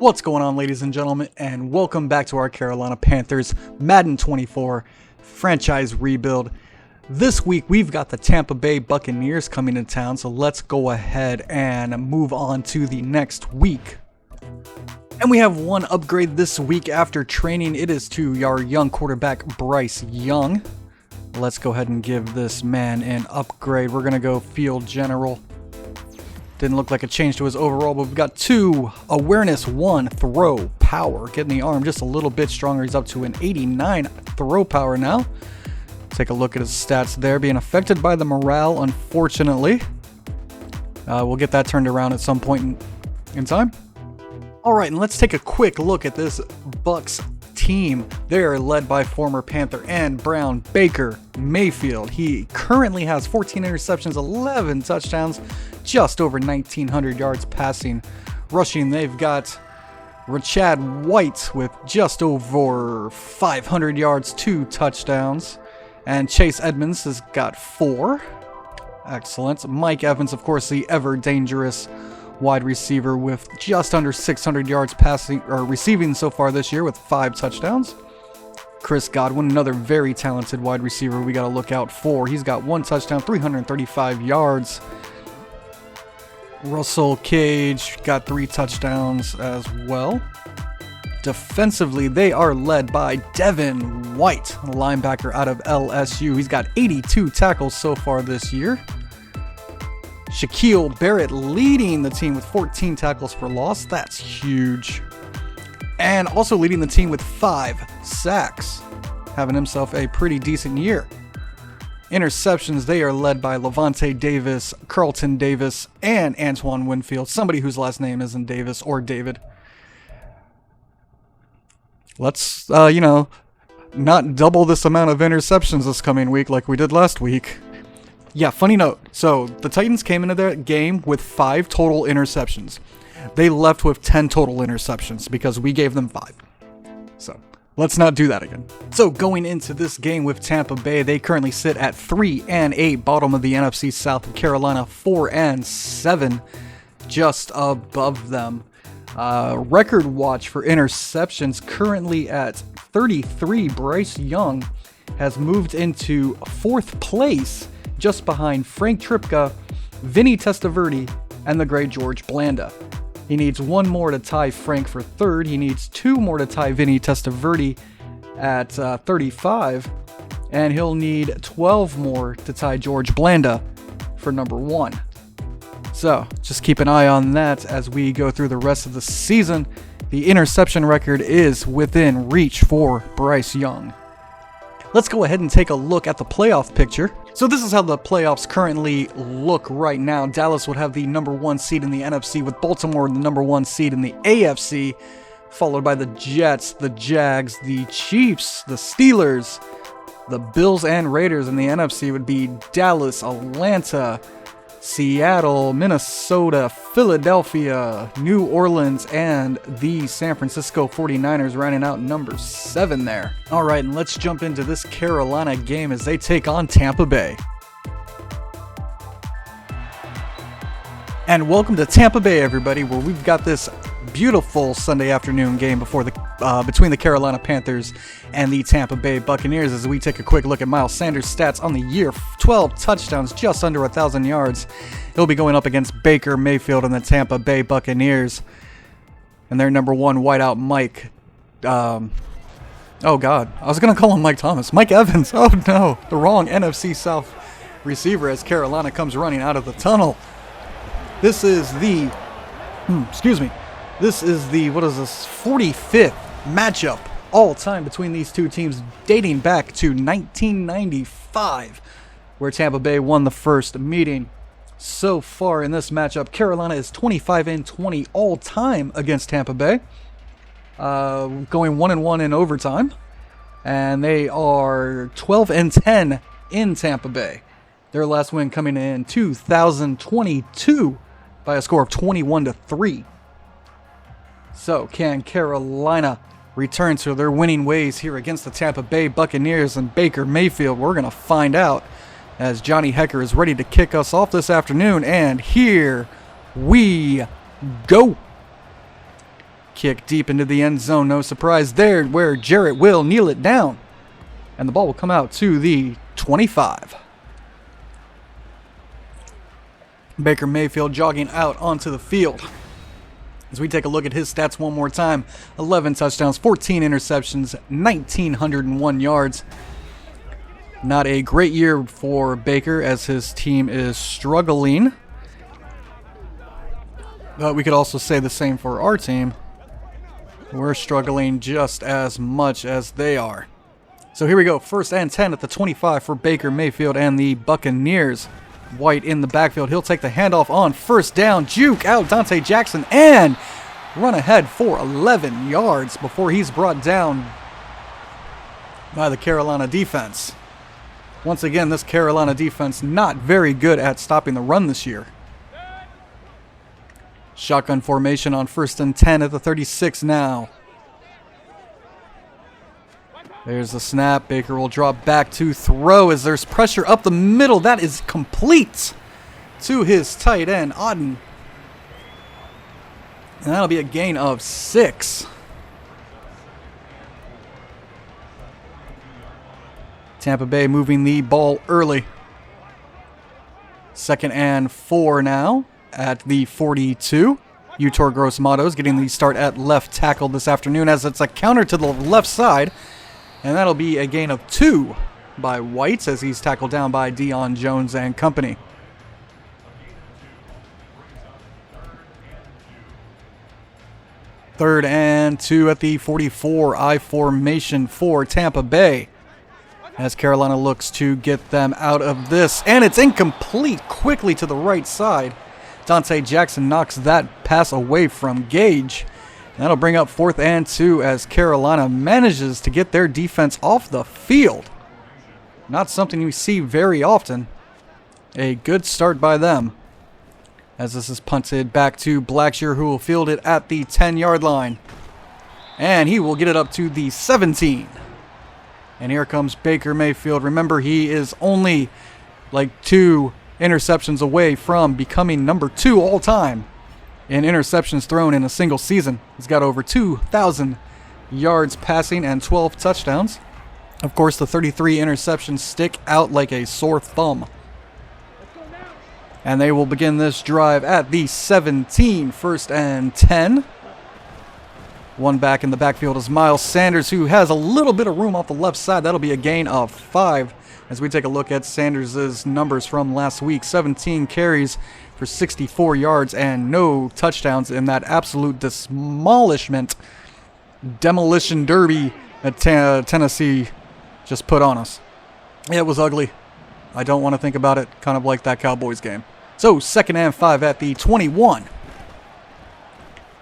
What's going on, ladies and gentlemen, and welcome back to our Carolina Panthers Madden 24 franchise rebuild. This week we've got the Tampa Bay Buccaneers coming to town, so let's go ahead and move on to the next week. And we have one upgrade this week after training. It is to our young quarterback Bryce Young. Let's go ahead and give this man an upgrade. We're going to go field general. Didn't look like a change to his overall, but we've got 2 awareness, 1 throw power. Getting the arm just a little bit stronger. He's up to an 89 throw power now. Take a look at his stats there. Being affected by the morale, unfortunately. We'll get that turned around at some point in time. All right, and let's take a quick look at this Bucs team. They are led by former Panther and Brown Baker Mayfield. He currently has 14 interceptions, 11 touchdowns, just over 1,900 yards passing. Rushing, they've got Rashad White with just over 500 yards, 2 touchdowns. And Chase Edmonds has got 4. Excellent. Mike Evans, of course, the ever dangerous wide receiver with just under 600 yards passing or receiving so far this year with 5 touchdowns. Chris Godwin, another very talented wide receiver we got to look out for. He's got 1 touchdown, 335 yards. Russell Cage got 3 touchdowns as well. Defensively, they are led by Devin White, a linebacker out of LSU. He's got 82 tackles so far this year. Shaquille Barrett leading the team with 14 tackles for loss. That's huge. And also leading the team with 5 sacks. Having himself a pretty decent year. Interceptions, they are led by Levante Davis, Carlton Davis, and Antoine Winfield. Somebody whose last name isn't Davis or David. Let's, not double this amount of interceptions this coming week like we did last week. Yeah, funny note. So, the Titans came into their game with 5 total interceptions. They left with 10 total interceptions because we gave them 5. So, let's not do that again. So, going into this game with Tampa Bay, they currently sit at 3-8, bottom of the NFC South. Carolina 4-7, just above them. Record watch for interceptions currently at 33. Bryce Young has moved into 4th place, just behind Frank Tripka, Vinny Testaverde, and the great George Blanda. He needs 1 more to tie Frank for 3rd. He needs 2 more to tie Vinny Testaverde at 35. And he'll need 12 more to tie George Blanda for number 1. So, just keep an eye on that as we go through the rest of the season. The interception record is within reach for Bryce Young. Let's go ahead and take a look at the playoff picture. So this is how the playoffs currently look right now. Dallas would have the number 1 seed in the NFC, with Baltimore the number 1 seed in the AFC, followed by the Jets, the Jags, the Chiefs, the Steelers, the Bills and Raiders. In the NFC would be Dallas, Atlanta, Seattle, Minnesota, Philadelphia, New Orleans, and the San Francisco 49ers rounding out number 7 there. All right, and let's jump into this Carolina game as they take on Tampa Bay. And welcome to Tampa Bay, everybody, where we've got this beautiful Sunday afternoon game between the Carolina Panthers and the Tampa Bay Buccaneers. As we take a quick look at Miles Sanders' stats on the year: 12 touchdowns, just under 1,000 yards. He'll be going up against Baker Mayfield and the Tampa Bay Buccaneers, and their number 1 wideout, Mike. Oh God, I was gonna call him Mike Thomas. Mike Evans. Oh no, the wrong NFC South receiver as Carolina comes running out of the tunnel. This is the, This is the, 45th matchup all time between these two teams, dating back to 1995, where Tampa Bay won the first meeting. So far in this matchup, Carolina is 25-20 all time against Tampa Bay, going 1-1 in overtime, and they are 12-10 in Tampa Bay. Their last win coming in 2022 by a score of 21-3. So, can Carolina return to their winning ways here against the Tampa Bay Buccaneers and Baker Mayfield? We're going to find out as Johnny Hecker is ready to kick us off this afternoon. And here we go. kick deep into the end zone. No surprise there where Jarrett will kneel it down. And the ball will come out to the 25. Baker Mayfield jogging out onto the field. As we take a look at his stats one more time, 11 touchdowns, 14 interceptions, 1,901 yards. Not a great year for Baker as his team is struggling. But we could also say the same for our team. We're struggling just as much as they are. So here we go, 1st and 10 at the 25 for Baker Mayfield and the Buccaneers. White in the backfield. He'll take the handoff on 1st down. Juke out Dante Jackson and run ahead for 11 yards before he's brought down by the Carolina defense. Once again, this Carolina defense not very good at stopping the run this year. Shotgun formation on 1st and 10 at the 36 now. There's the snap. Baker will drop back to throw as there's pressure up the middle. That is complete to his tight end, Auden. And that'll be a gain of 6. Tampa Bay moving the ball early. 2nd and 4 now at the 42. Utor Gross-Matos getting the start at left tackle this afternoon as it's a counter to the left side. And that'll be a gain of 2 by White as he's tackled down by Deion Jones and company. Third and 2 at the 44. I formation for Tampa Bay as Carolina looks to get them out of this. And it's incomplete quickly to the right side. Dante Jackson knocks that pass away from Gage. That'll bring up 4th and 2 as Carolina manages to get their defense off the field. Not something we see very often. A good start by them. As this is punted back to Blackshear, who will field it at the 10-yard line. And he will get it up to the 17. And here comes Baker Mayfield. Remember, he is only like 2 interceptions away from becoming number 2 all time in interceptions thrown in a single season. He's got over 2,000 yards passing and 12 touchdowns. Of course, the 33 interceptions stick out like a sore thumb. And they will begin this drive at the 17, 1st and 10. One back in the backfield is Miles Sanders, who has a little bit of room off the left side. That'll be a gain of 5 as we take a look at Sanders' numbers from last week. 17 carries for 64 yards and no touchdowns in that absolute demolition derby that Tennessee just put on us. It was ugly. I don't want to think about it, kind of like that Cowboys game. So 2nd and 5 at the 21.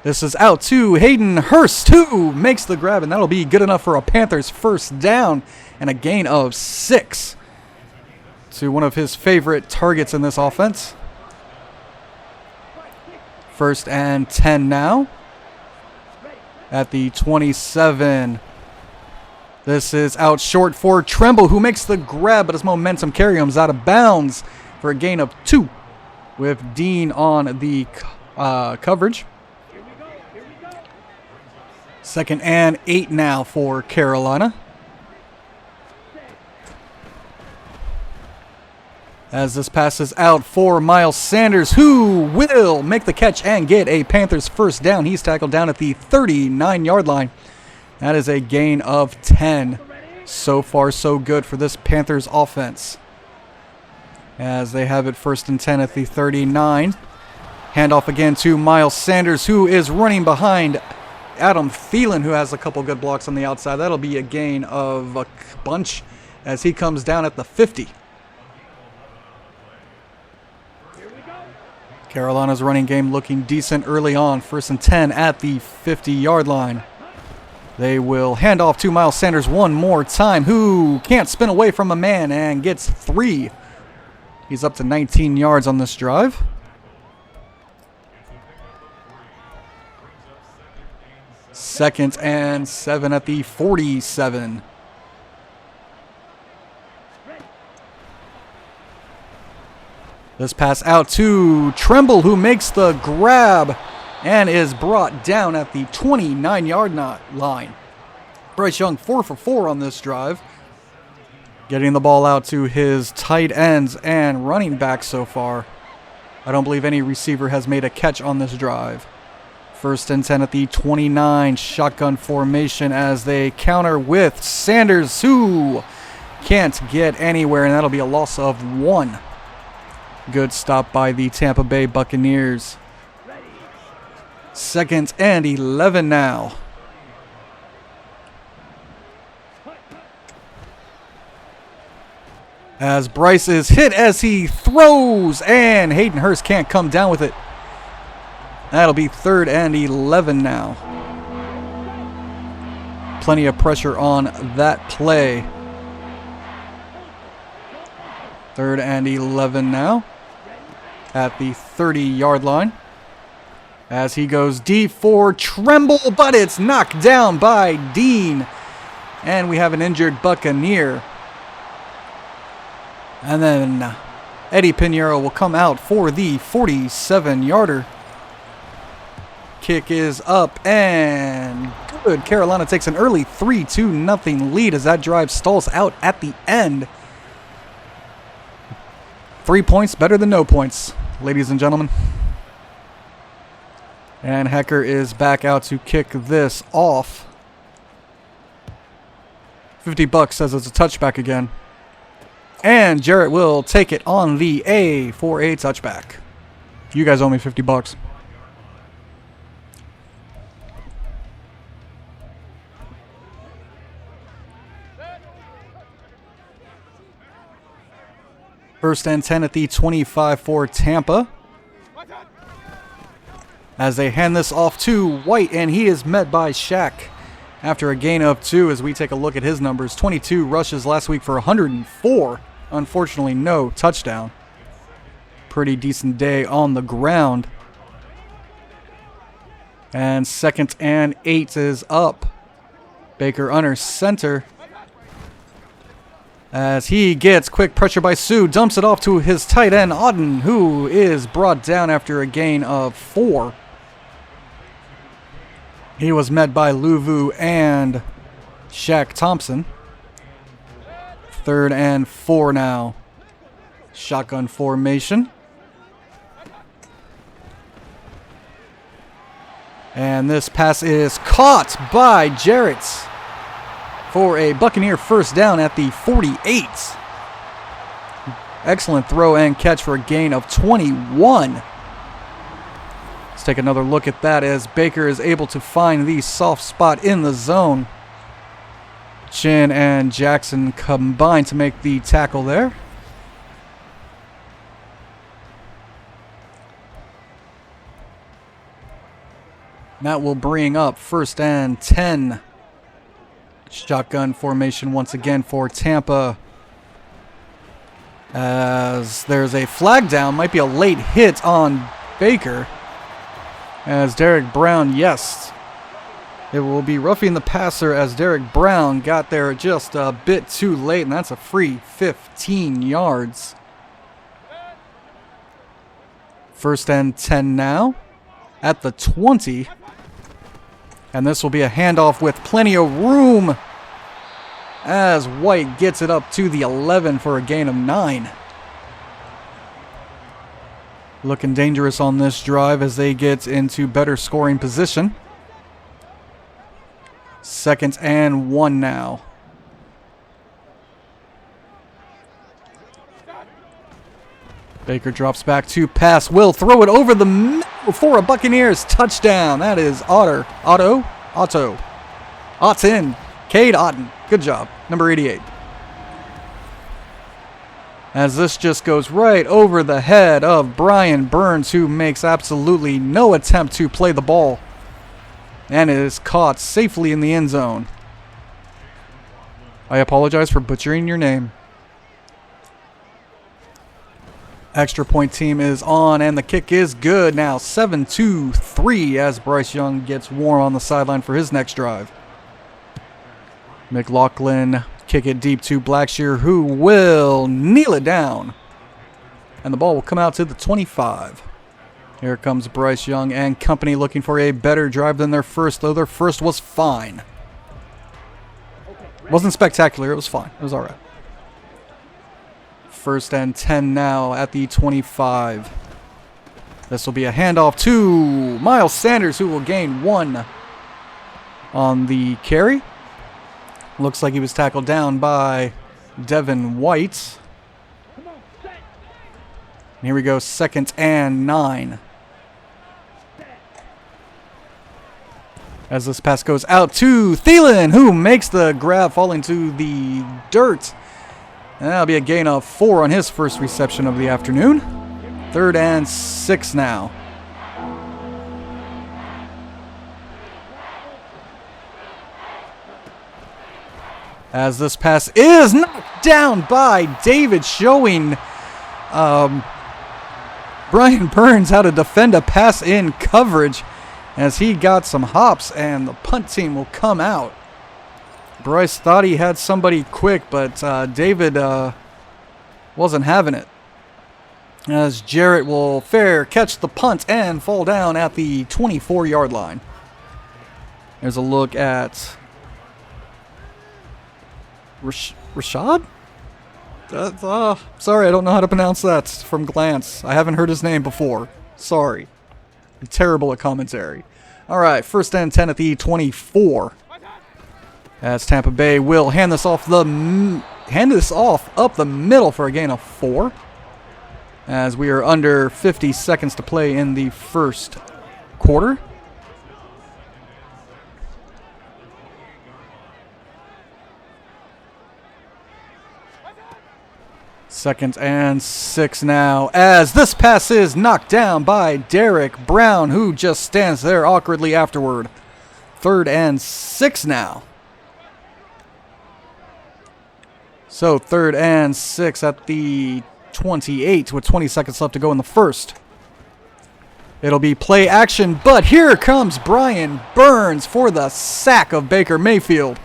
This is out to Hayden Hurst, who makes the grab, and that'll be good enough for a Panthers 1st down and a gain of 6 to one of his favorite targets in this offense. 1st and 10 now at the 27. This is out short for Tremble, who makes the grab, but his momentum carry him out of bounds for a gain of 2 with Dean on the coverage. 2nd and 8 now for Carolina. As this passes out for Miles Sanders, who will make the catch and get a Panthers 1st down. He's tackled down at the 39-yard line. That is a gain of 10. So far, so good for this Panthers offense. As they have it 1st and 10 at the 39. Handoff again to Miles Sanders, who is running behind Adam Thielen, who has a couple good blocks on the outside. That'll be a gain of a bunch as he comes down at the 50. Carolina's running game looking decent early on. 1st and 10 at the 50-yard line. They will hand off to Miles Sanders one more time, who can't spin away from a man and gets 3. He's up to 19 yards on this drive. Second and 7 at the 47. This pass out to Tremble, who makes the grab and is brought down at the 29-yard line. Bryce Young 4 for 4 on this drive, getting the ball out to his tight ends and running backs so far. I don't believe any receiver has made a catch on this drive. 1st and 10 at the 29, shotgun formation as they counter with Sanders, who can't get anywhere, and that'll be a loss of 1. Good stop by the Tampa Bay Buccaneers. 2nd and 11 now. As Bryce is hit as he throws, and Hayden Hurst can't come down with it. That'll be 3rd and 11 now. Plenty of pressure on that play. 3rd and 11 now at the 30-yard line. As he goes deep for Tremble, but it's knocked down by Dean. And we have an injured Buccaneer. And then Eddie Pinheiro will come out for the 47-yarder. Kick is up and good. Carolina takes an early 3-0 lead as that drive stalls out at the end. 3 points better than no points, ladies and gentlemen. And Hecker is back out to kick this off. $50 says it's a touchback again. And Jarrett will take it on the A for a touchback. You guys owe me $50. First and 10 at the 25 for Tampa. As they hand this off to White, and he is met by Shaq after a gain of 2 as we take a look at his numbers. 22 rushes last week for 104. Unfortunately, no touchdown. Pretty decent day on the ground. And 2nd and 8 is up. Baker under center. As he gets quick pressure by Sue, dumps it off to his tight end, Auden, who is brought down after a gain of 4. He was met by Luvu and Shaq Thompson. 3rd and 4 now. Shotgun formation. And this pass is caught by Jarrett for a Buccaneer first down at the 48. Excellent throw and catch for a gain of 21. Let's take another look at that as Baker is able to find the soft spot in the zone. Chin and Jackson combine to make the tackle there. That will bring up 1st and 10. Shotgun formation once again for Tampa. As there's a flag down, might be a late hit on Baker. As Derek Brown, yes, it will be roughing the passer as Derek Brown got there just a bit too late, and that's a free 15 yards. 1st and 10 now at the 20. And this will be a handoff with plenty of room as White gets it up to the 11 for a gain of 9. Looking dangerous on this drive as they get into better scoring position. 2nd and 1 now. Baker drops back to pass. Will throw it over the middle for a Buccaneers touchdown. That is Otten. Cade Otten. Good job. Number 88. As this just goes right over the head of Brian Burns, who makes absolutely no attempt to play the ball. And is caught safely in the end zone. I apologize for butchering your name. Extra point team is on, and the kick is good now. 7-3 as Bryce Young gets warm on the sideline for his next drive. McLaughlin kick it deep to Blackshear, who will kneel it down. And the ball will come out to the 25. Here comes Bryce Young and company looking for a better drive than their first, though their first was fine. Wasn't spectacular, it was fine. It was alright. 1st and 10 now at the 25. This will be a handoff to Miles Sanders, who will gain 1 on the carry. Looks like he was tackled down by Devin White. And here we go, 2nd and 9. As this pass goes out to Thielen, who makes the grab, falling to the dirt. And that'll be a gain of 4 on his first reception of the afternoon. 3rd and 6 now. As this pass is knocked down by David, showing Brian Burns how to defend a pass in coverage, as he got some hops, and the punt team will come out. Bryce thought he had somebody quick, but David wasn't having it. As Jarrett will catch the punt and fall down at the 24-yard line. There's a look at Rashad? Sorry, I don't know how to pronounce that from glance. I haven't heard his name before. Sorry. I'm terrible at commentary. Alright, 1st and 10 at the 24. As Tampa Bay will hand this off up the middle for a gain of 4. As we are under 50 seconds to play in the first quarter. Second and 6 now, as this pass is knocked down by Derek Brown, who just stands there awkwardly afterward. 3rd and 6 now. So 3rd and 6 at the 28 with 20 seconds left to go in the first. It'll be play action, but here comes Brian Burns for the sack of Baker Mayfield,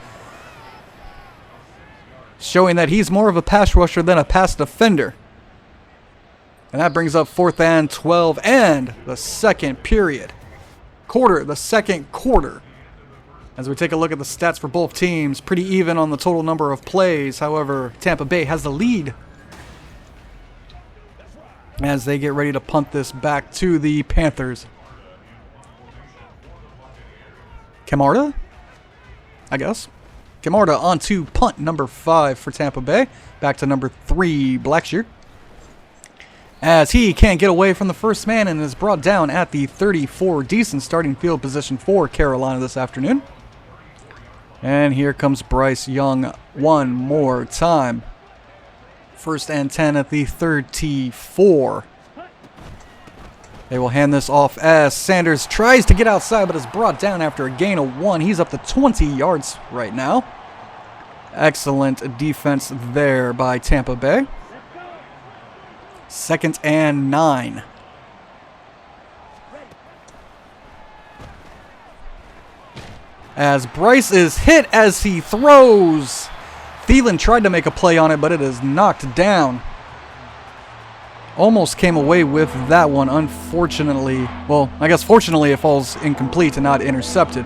showing that he's more of a pass rusher than a pass defender. And that brings up 4th and 12 and the second quarter. As we take a look at the stats for both teams, pretty even on the total number of plays. However, Tampa Bay has the lead as they get ready to punt this back to the Panthers. Camarda, I guess. Camarda on to punt number 5 for Tampa Bay. Back to number 3, Blackshear. As he can't get away from the first man and is brought down at the 34. Decent starting field position for Carolina this afternoon. And here comes Bryce Young one more time. 1st and 10 at the 34. They will hand this off as Sanders tries to get outside, but is brought down after a gain of 1. He's up to 20 yards right now. Excellent defense there by Tampa Bay. 2nd and 9. As Bryce is hit as he throws. Thielen tried to make a play on it, but it is knocked down. Almost came away with that one, unfortunately. Well, I guess fortunately it falls incomplete and not intercepted.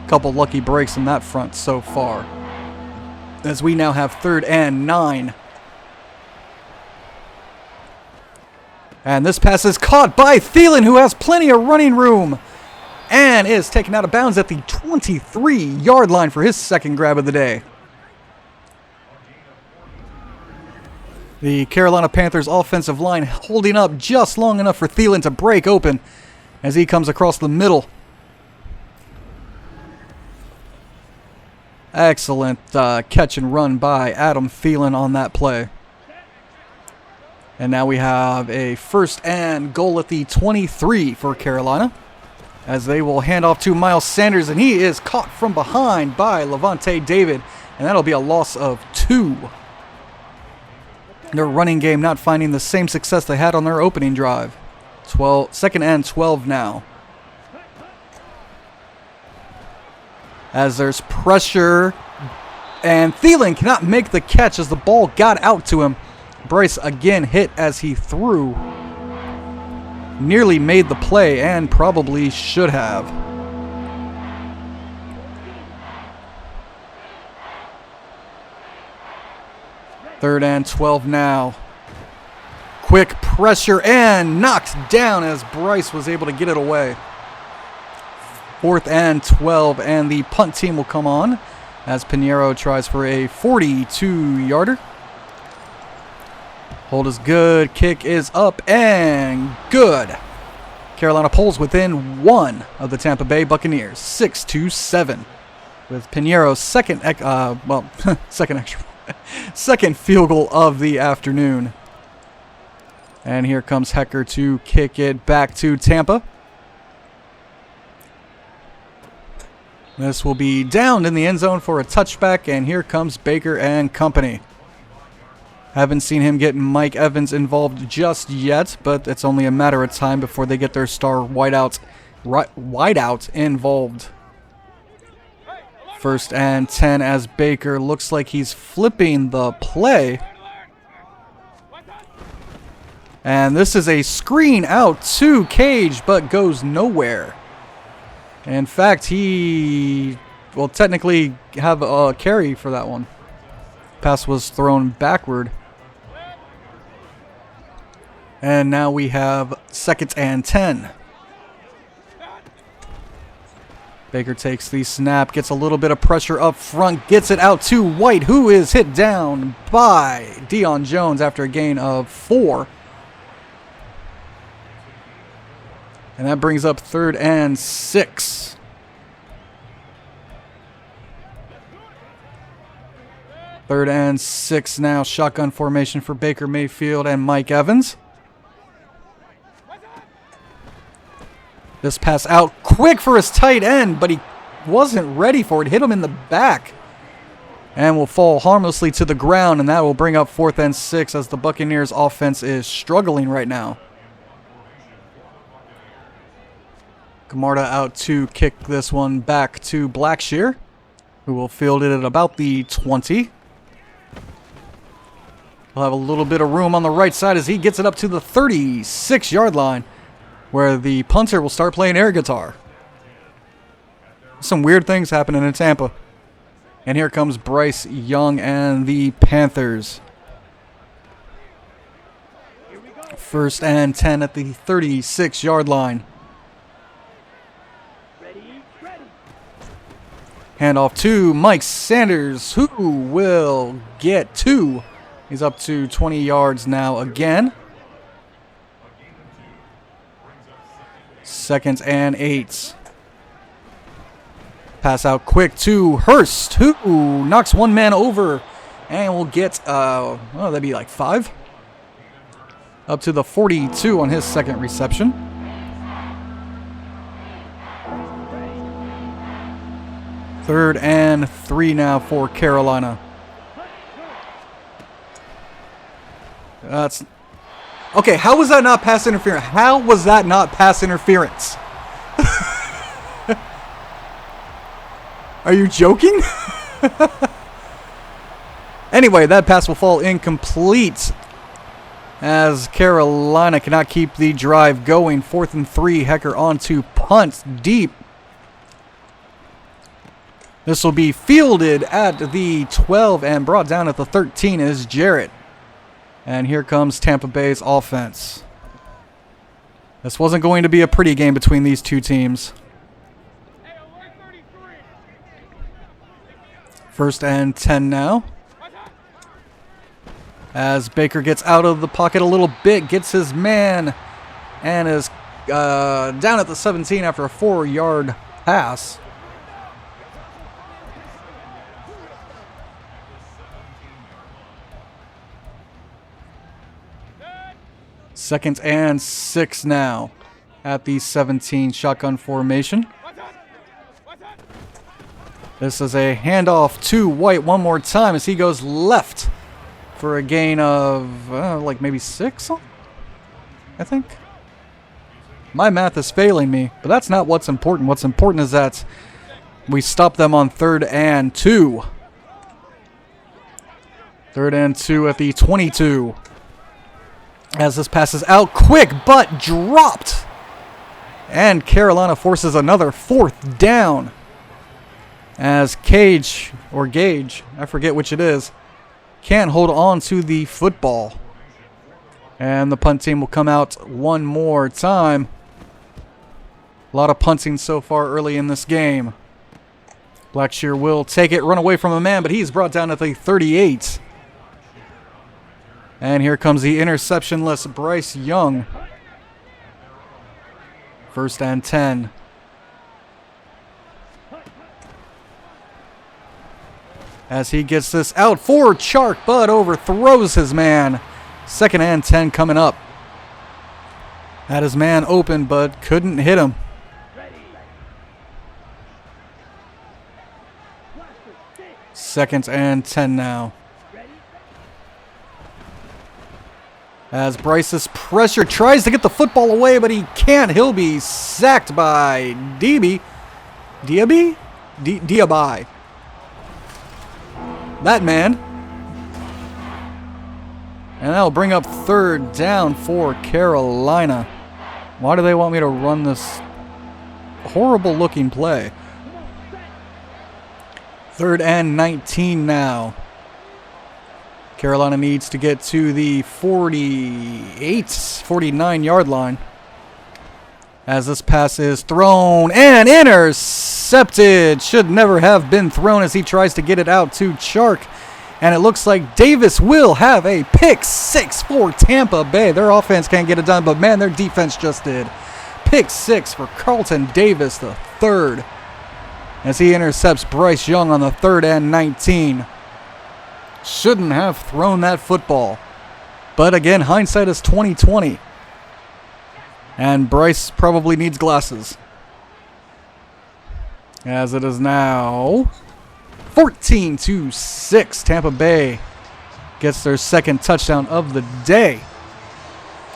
Couple lucky breaks in that front so far. As we now have 3rd and 9. And this pass is caught by Thielen, who has plenty of running room. And is taken out of bounds at the 23-yard line for his second grab of the day. The Carolina Panthers offensive line holding up just long enough for Thielen to break open as he comes across the middle. Excellent catch and run by Adam Thielen on that play. And now we have a 1st and goal at the 23 for Carolina, as they will hand off to Miles Sanders, and he is caught from behind by Levante David, and that'll be a loss of 2. Their running game not finding the same success they had on their opening drive. 2nd and 12 now. As there's pressure, and Thielen cannot make the catch as the ball got out to him. Bryce again hit as he threw. nearly made the play and probably should have. Third and 12 now. Quick pressure and knocked down as Bryce was able to get it away. 4th and 12, and the punt team will come on as Pinheiro tries for a 42-yarder. Hold is good. Kick is up and good. Carolina pulls within 1 of the Tampa Bay Buccaneers, 6-7, with Pinheiro's second field goal of the afternoon. And here comes Hecker to kick it back to Tampa. This will be down in the end zone for a touchback, and here comes Baker and company. Haven't seen him get Mike Evans involved just yet, but it's only a matter of time before they get their star wideout involved. 1st and 10 as Baker looks like he's flipping the play. And this is a screen out to Cage, but goes nowhere. In fact, he will technically have a carry for that one. Pass was thrown backward. And now we have 2nd and 10. Baker takes the snap, gets a little bit of pressure up front, gets it out to White, who is hit down by Deion Jones after a gain of 4. And that brings up 3rd and 6. Third and 6 now. Shotgun formation for Baker Mayfield and Mike Evans. This pass out quick for his tight end, but he wasn't ready for it. Hit him in the back. And will fall harmlessly to the ground, and that will bring up 4th and 6 as the Buccaneers offense is struggling right now. Camarda out to kick this one back to Blackshear, who will field it at about the 20. We'll have a little bit of room on the right side as he gets it up to the 36-yard line, where the punter will start playing air guitar. Some weird things happening in Tampa. And here comes Bryce Young and the Panthers. 1st and 10 at the 36-yard line. Handoff to Mike Sanders, who will get 2. He's up to 20 yards now again. 2nd and 8. Pass out quick to Hurst, who knocks one man over and will get, that'd be like 5. Up to the 42 on his second reception. Third and 3 now for Carolina. That's okay. How was that not pass interference? How was that not pass interference? Are you joking? Anyway, that pass will fall incomplete as Carolina cannot keep the drive going. 4th and 3. Hecker on to punt deep. This will be fielded at the 12 and brought down at the 13 is Jarrett. And here comes Tampa Bay's offense. This wasn't going to be a pretty game between these two teams. 1st and 10 now. As Baker gets out of the pocket a little bit, gets his man, and is down at the 17 after a 4-yard pass. Second and 6 now at the 17 shotgun formation. This is a handoff to White one more time as he goes left for a gain of like maybe 6, I think. My math is failing me, but that's not what's important. What's important is that we stop them on 3rd and 2. 3rd and 2 at the 22. As this passes out quick, but dropped. And Carolina forces another 4th down. As Gage, I forget which it is, can't hold on to the football. And the punt team will come out one more time. A lot of punting so far early in this game. Blackshear will take it, run away from a man, but he's brought down at the 38. And here comes the interceptionless Bryce Young. 1st and 10. As he gets this out for Chark, but overthrows his man. 2nd and 10 coming up. Had his man open, but couldn't hit him. Second and 10 now. As Bryce's pressure tries to get the football away, but he can't. He'll be sacked by Diaby. That man. And that'll bring up 3rd down for Carolina. Why do they want me to run this horrible looking play? 3rd and 19 now. Carolina needs to get to the 49-yard line. As this pass is thrown and intercepted. Should never have been thrown as he tries to get it out to Chark. And it looks like Davis will have a pick 6 for Tampa Bay. Their offense can't get it done, but man, their defense just did. Pick 6 for Carlton Davis, the 3rd. As he intercepts Bryce Young on the 3rd and 19. Shouldn't have thrown that football. But again, hindsight is 20/20. And Bryce probably needs glasses. As it is now 14-6. Tampa Bay gets their 2nd touchdown of the day.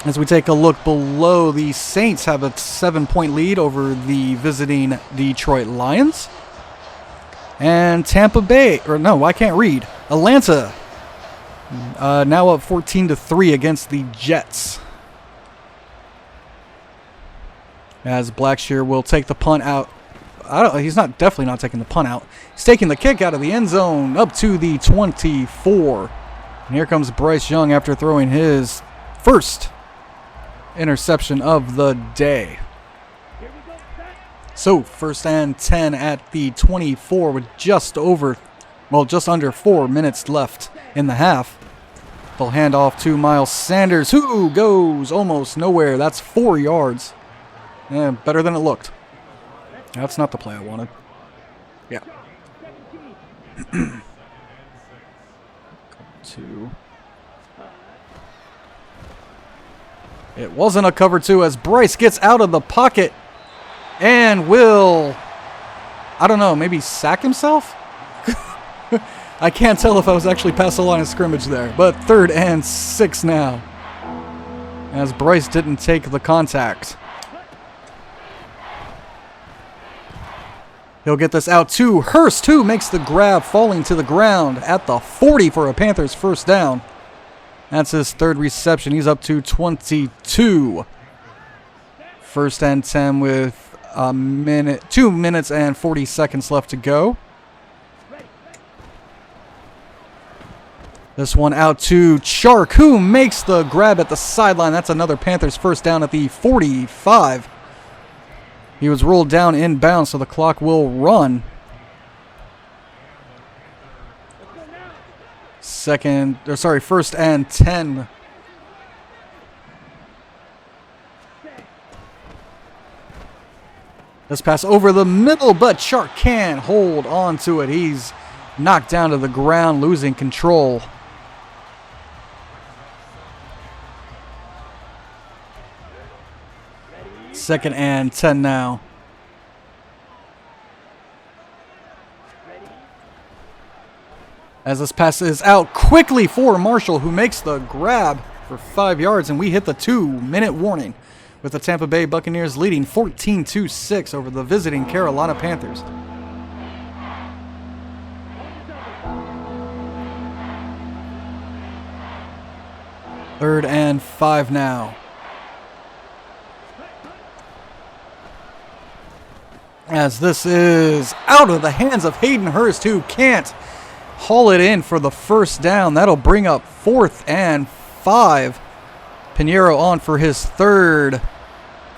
As we take a look below, the Saints have a 7-point lead over the visiting Detroit Lions. And Tampa Bay, or no, I can't read. Atlanta now up 14-3 against the Jets. As Blackshear will take the punt out. He's definitely not taking the punt out. He's taking the kick out of the end zone up to the 24. And here comes Bryce Young after throwing his 1st interception of the day. So 1st and 10 at the 24 with just under 4 minutes left in the half. They'll hand off to Miles Sanders, who goes almost nowhere. That's 4 yards. Yeah, better than it looked. That's not the play I wanted. Yeah. 2. It wasn't a cover 2 as Bryce gets out of the pocket and will, I don't know, maybe sack himself? I can't tell if I was actually past the line of scrimmage there. But 3rd and 6 now. As Bryce didn't take the contact. He'll get this out to Hurst, who makes the grab, falling to the ground at the 40 for a Panthers 1st down. That's his 3rd reception. He's up to 22. 1st and 10 with 2 minutes and 40 seconds left to go. This one out to Chark, who makes the grab at the sideline. That's another Panthers 1st down at the 45. He was rolled down inbounds, so the clock will run. 1st and 10. This pass over the middle, but Chark can't hold on to it. He's knocked down to the ground, losing control. Second and 10 now. As this pass is out quickly for Marshall, who makes the grab for 5 yards, and we hit the 2-minute warning with the Tampa Bay Buccaneers leading 14-6 over the visiting Carolina Panthers. 3rd and 5 now. As this is out of the hands of Hayden Hurst, who can't haul it in for the first down. That'll bring up 4th and 5. Pinheiro on for his 3rd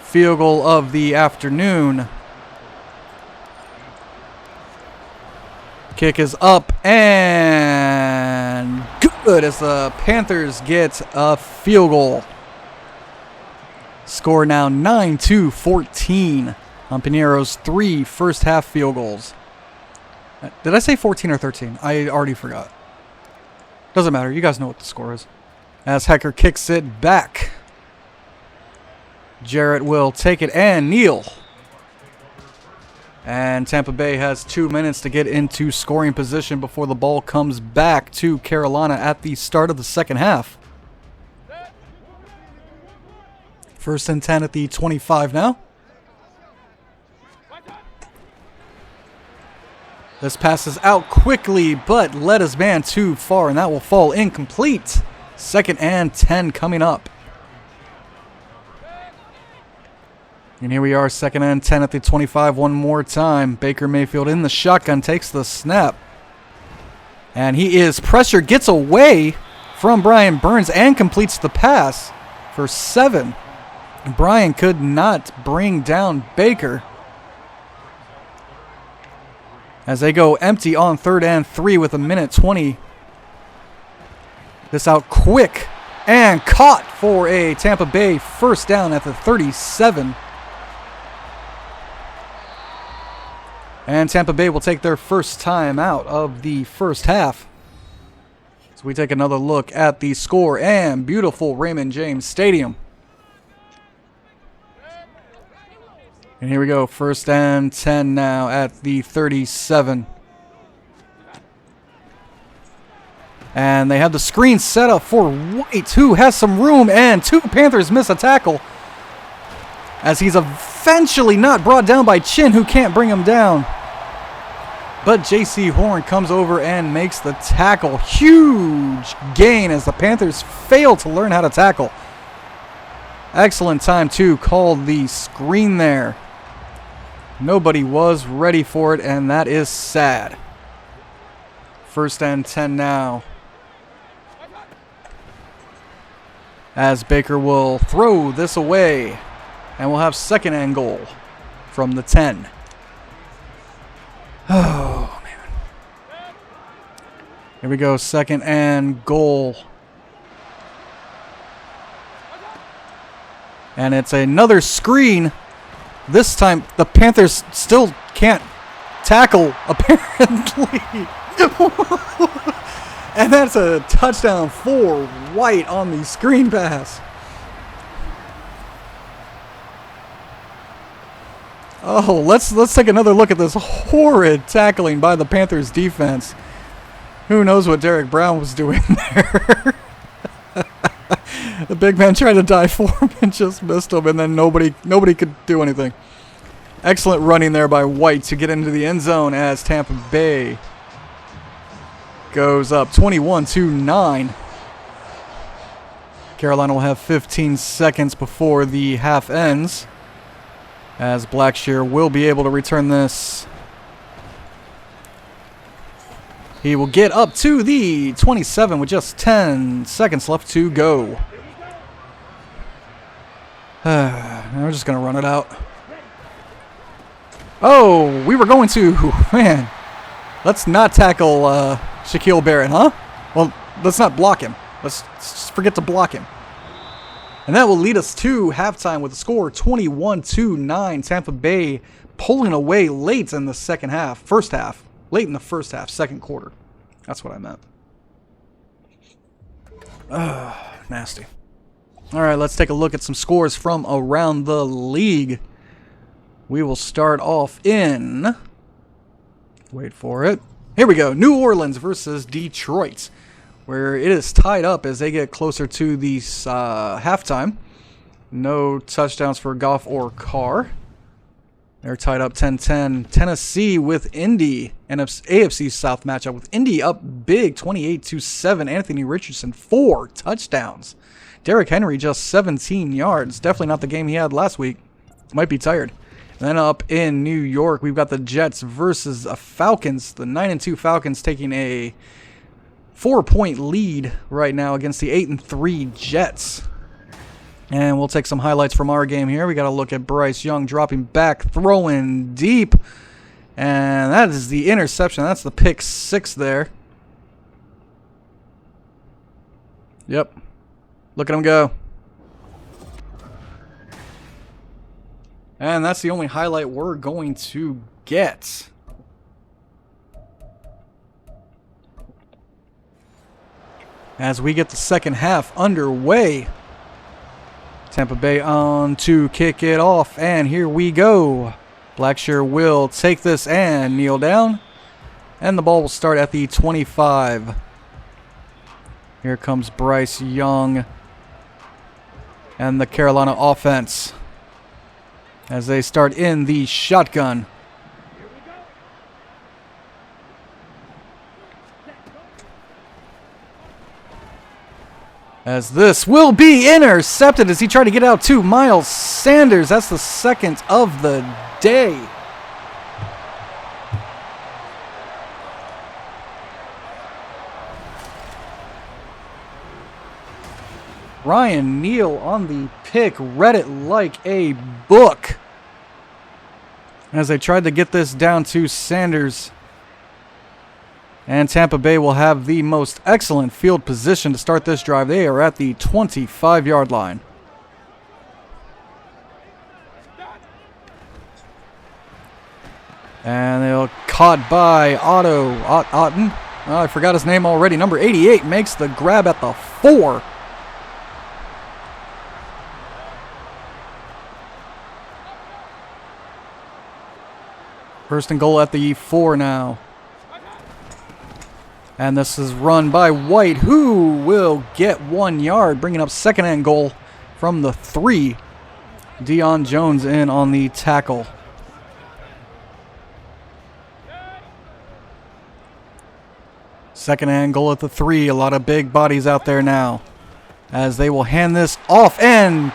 field goal of the afternoon. Kick is up and good as the Panthers get a field goal. Score now 9-14 on Pinheiro's 3 first-half field goals. Did I say 14 or 13? I already forgot. Doesn't matter. You guys know what the score is. As Hecker kicks it back. Jarrett will take it and kneel. And Tampa Bay has 2 minutes to get into scoring position before the ball comes back to Carolina at the start of the second half. 1st and 10 at the 25 now. This passes out quickly, but led his man too far, and that will fall incomplete. 2nd and 10 coming up. And here we are, 2nd and 10 at the 25 one more time. Baker Mayfield in the shotgun, takes the snap. And he is pressure, gets away from Brian Burns and completes the pass for 7. Brian could not bring down Baker. As they go empty on 3rd and 3 with 1:20. This out quick and caught for a Tampa Bay first down at the 37. And Tampa Bay will take their first time out of the first half. So we take another look at the score and beautiful Raymond James Stadium. And here we go, 1st and 10 now at the 37. And they have the screen set up for White, who has some room, and 2 Panthers miss a tackle. As he's eventually not brought down by Chin, who can't bring him down. But J.C. Horn comes over and makes the tackle. Huge gain as the Panthers fail to learn how to tackle. Excellent time to call the screen there. Nobody was ready for it, and that is sad. 1st and 10 now. As Baker will throw this away. And we'll have 2nd and goal from the 10. Oh, man. Here we go, 2nd and goal. And it's another screen. This time, the Panthers still can't tackle, apparently. And that's a touchdown for White on the screen pass. Oh, let's take another look at this horrid tackling by the Panthers defense. Who knows what Derek Brown was doing there. The big man tried to dive for him and just missed him, and then nobody could do anything. Excellent running there by White to get into the end zone as Tampa Bay goes up 21-9. Carolina will have 15 seconds before the half ends, as Blackshear will be able to return this. He will get up to the 27 with just 10 seconds left to go. Now we're just going to run it out. Oh, we were going to. Man, let's not tackle Shaquille Barrett, huh? Well, let's not block him. Let's just forget to block him. And that will lead us to halftime with a score 21-9. Tampa Bay pulling away late in the second half. First half. Late in the first half. Second quarter. That's what I meant. Nasty. All right, let's take a look at some scores from around the league. We will start off in... Wait for it. Here we go. New Orleans versus Detroit, where it is tied up as they get closer to the halftime. No touchdowns for Goff or Carr. They're tied up 10-10. Tennessee with Indy, and AFC South matchup with Indy up big 28-7. Anthony Richardson, 4 touchdowns. Derrick Henry just 17 yards. Definitely not the game he had last week. Might be tired. And then up in New York, we've got the Jets versus the Falcons. The 9-2 Falcons taking a 4-point lead right now against the 8-3 Jets. And we'll take some highlights from our game here. We got to look at Bryce Young dropping back, throwing deep. And that is the interception. That's the pick 6 there. Yep. Look at him go. And that's the only highlight we're going to get. As we get the second half underway. Tampa Bay on to kick it off. And here we go. Blackshear will take this and kneel down. And the ball will start at the 25. Here comes Bryce Young and the Carolina offense as they start in the shotgun. As this will be intercepted as he tried to get out to Miles Sanders. That's the second of the day. Ryan Neal on the pick, read it like a book as they tried to get this down to Sanders. And Tampa Bay will have the most excellent field position to start this drive. They are at the 25-yard line. And they'll caught by Otten. Oh, I forgot his name already. Number 88 makes the grab at the 4. First and goal at the 4 now. And this is run by White, who will get 1 yard, bringing up second and goal from the 3. Deion Jones in on the tackle. Second and goal at the 3. A lot of big bodies out there now as they will hand this off. And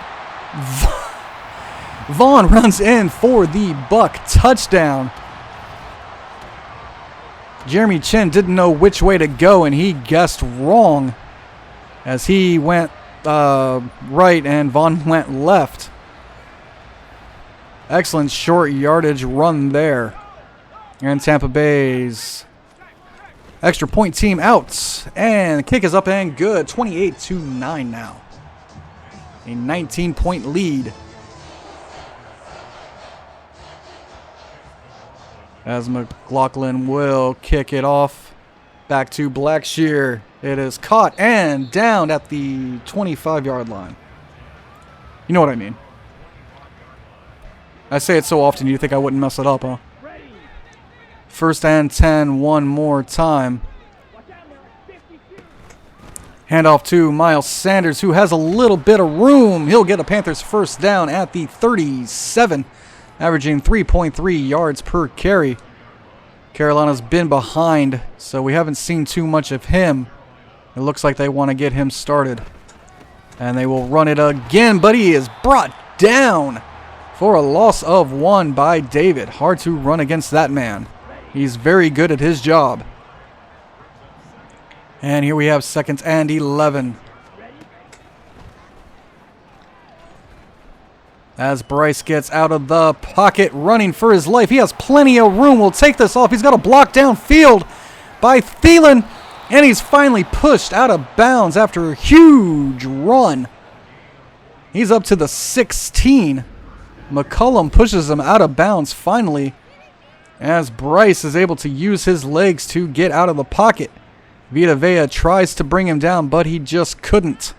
Vaughn runs in for the Buck touchdown. Jeremy Chin didn't know which way to go, and he guessed wrong as he went right and Vaughn went left. Excellent short yardage run there. And Tampa Bay's extra point team out. And the kick is up and good. 28-9 now. A 19-point lead. As McLaughlin will kick it off back to Blackshear. It is caught and down at the 25-yard line. You know what I mean. I say it so often you'd think I wouldn't mess it up, huh? First and 10 one more time. Handoff to Miles Sanders, who has a little bit of room. He'll get a Panthers first down at the 37. Averaging 3.3 yards per carry. Carolina's been behind, so we haven't seen too much of him. It looks like they want to get him started. And they will run it again, but he is brought down for a loss of 1 by David. Hard to run against that man. He's very good at his job. And here we have 2nd and 11. As Bryce gets out of the pocket, running for his life. He has plenty of room. We'll take this off. He's got a block downfield by Thielen. And he's finally pushed out of bounds after a huge run. He's up to the 16. McCollum pushes him out of bounds finally. As Bryce is able to use his legs to get out of the pocket. Vita Vea tries to bring him down, but he just couldn't.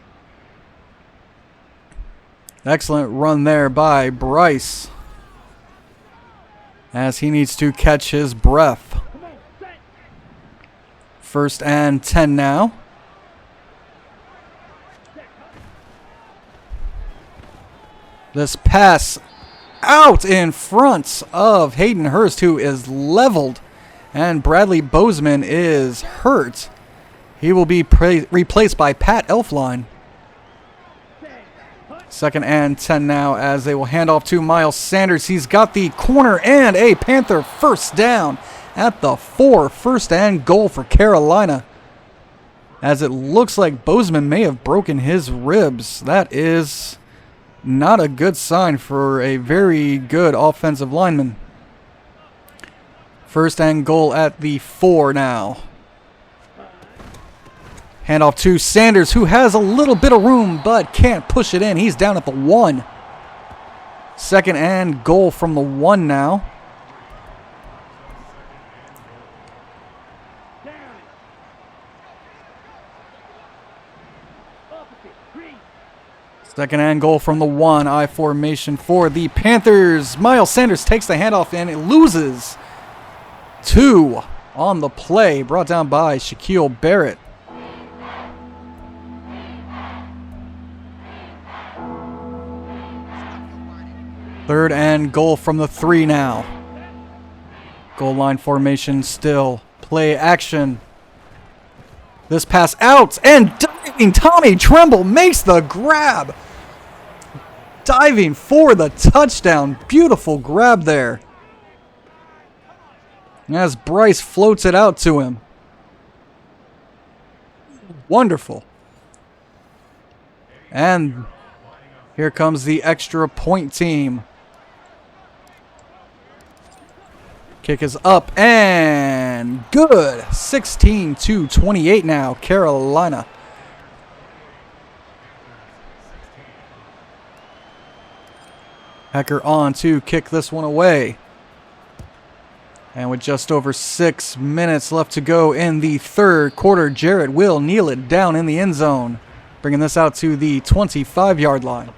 Excellent run there by Bryce as he needs to catch his breath. First and 10 now. This pass out in front of Hayden Hurst, who is leveled, and Bradley Bozeman is hurt. He will be replaced by Pat Elfline. Second and 10 now as they will hand off to Miles Sanders. He's got the corner and a Panther first down at the 4. First and goal for Carolina. As it looks like Bozeman may have broken his ribs. That is not a good sign for a very good offensive lineman. First and goal at the 4 now. Handoff to Sanders, who has a little bit of room but can't push it in. He's down at the 1. Second and goal from the 1 now. Second and goal from the 1. I formation for the Panthers. Miles Sanders takes the handoff and it loses 2 on the play. Brought down by Shaquille Barrett. Third and goal from the 3 now. Goal line formation still. Play action. This pass out and diving Tommy Tremble makes the grab. Diving for the touchdown. Beautiful grab there. As Bryce floats it out to him. Wonderful. And here comes the extra point team. Kick is up and good. 16-28 now, Carolina. Hecker on to kick this one away. And with just over 6 minutes left to go in the third quarter, Jarrett will kneel it down in the end zone, bringing this out to the 25-yard line.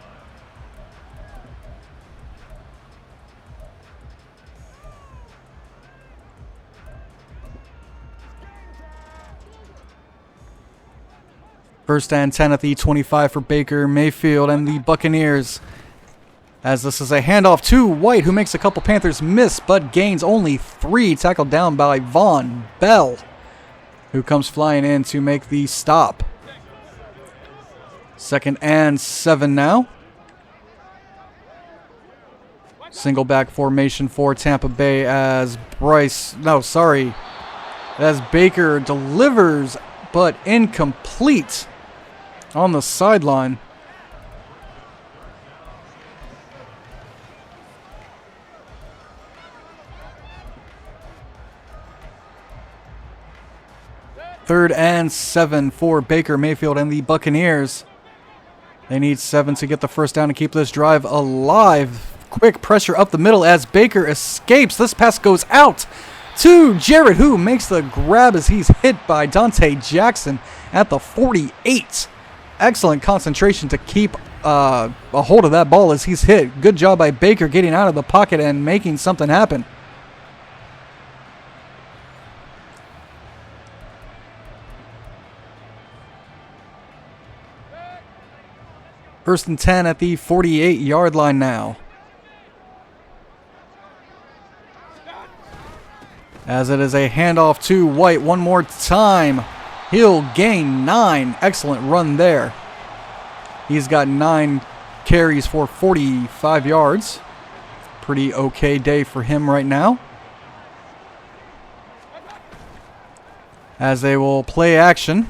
First and 10 at the 25 for Baker Mayfield and the Buccaneers. As this is a handoff to White, who makes a couple Panthers miss, but gains only 3. Tackled down by Von Bell, who comes flying in to make the stop. Second and 7 now. Single back formation for Tampa Bay as as Baker delivers, but incomplete on the sideline. Third and 7 for Baker Mayfield and the Buccaneers. They need 7 to get the first down to keep this drive alive. Quick pressure up the middle as Baker escapes. This pass goes out to Jarrett, who makes the grab as he's hit by Dante Jackson at the 48. Excellent concentration to keep a hold of that ball as he's hit. Good job by Baker getting out of the pocket and making something happen. First and 10 at the 48-yard line now. As it is a handoff to White one more time. He'll gain 9. Excellent run there. He's got 9 carries for 45 yards. Pretty okay day for him right now. As they will play action.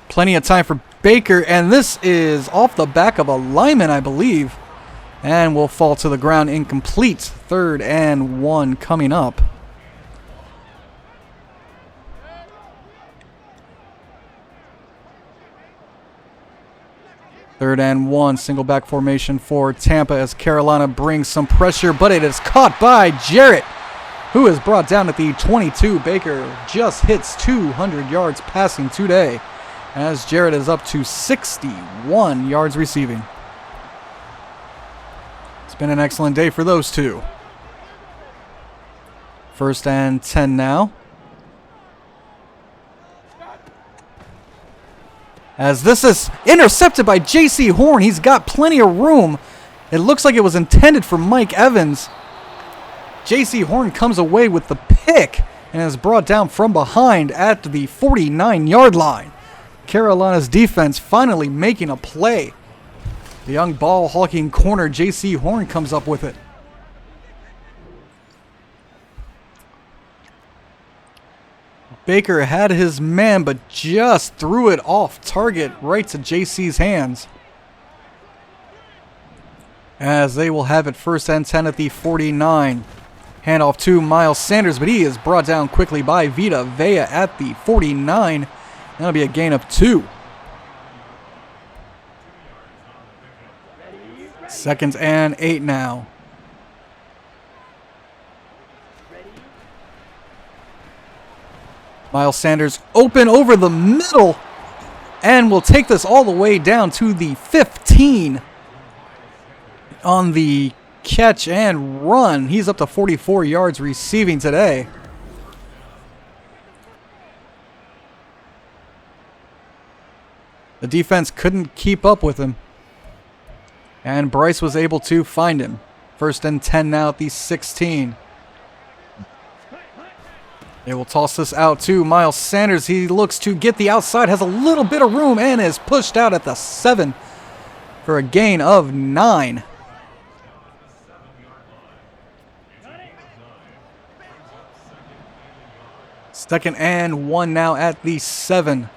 Plenty of time for Baker, and this is off the back of a lineman, I believe, and will fall to the ground incomplete. Third and 1 coming up. Third and 1, single back formation for Tampa as Carolina brings some pressure, but it is caught by Jarrett, who is brought down at the 22. Baker just hits 200 yards passing today, as Jarrett is up to 61 yards receiving. It's been an excellent day for those two. First and 10 now. As this is intercepted by J.C. Horn. He's got plenty of room. It looks like it was intended for Mike Evans. J.C. Horn comes away with the pick and is brought down from behind at the 49-yard line. Carolina's defense finally making a play. The young ball hawking corner J.C. Horn comes up with it. Baker had his man, but just threw it off target right to J.C.'s hands. As they will have it first and 10 at the 49. Handoff to Miles Sanders, but he is brought down quickly by Vita Vea at the 49. That'll be a gain of 2. Second and 8 now. Miles Sanders open over the middle and will take this all the way down to the 15 on the catch and run. He's up to 44 yards receiving today. The defense couldn't keep up with him, and Bryce was able to find him. First and 10 now at the 16. They will toss this out to Miles Sanders. He looks to get the outside, has a little bit of room, and is pushed out at the 7 for a gain of 9. Second and 1 now at the 7.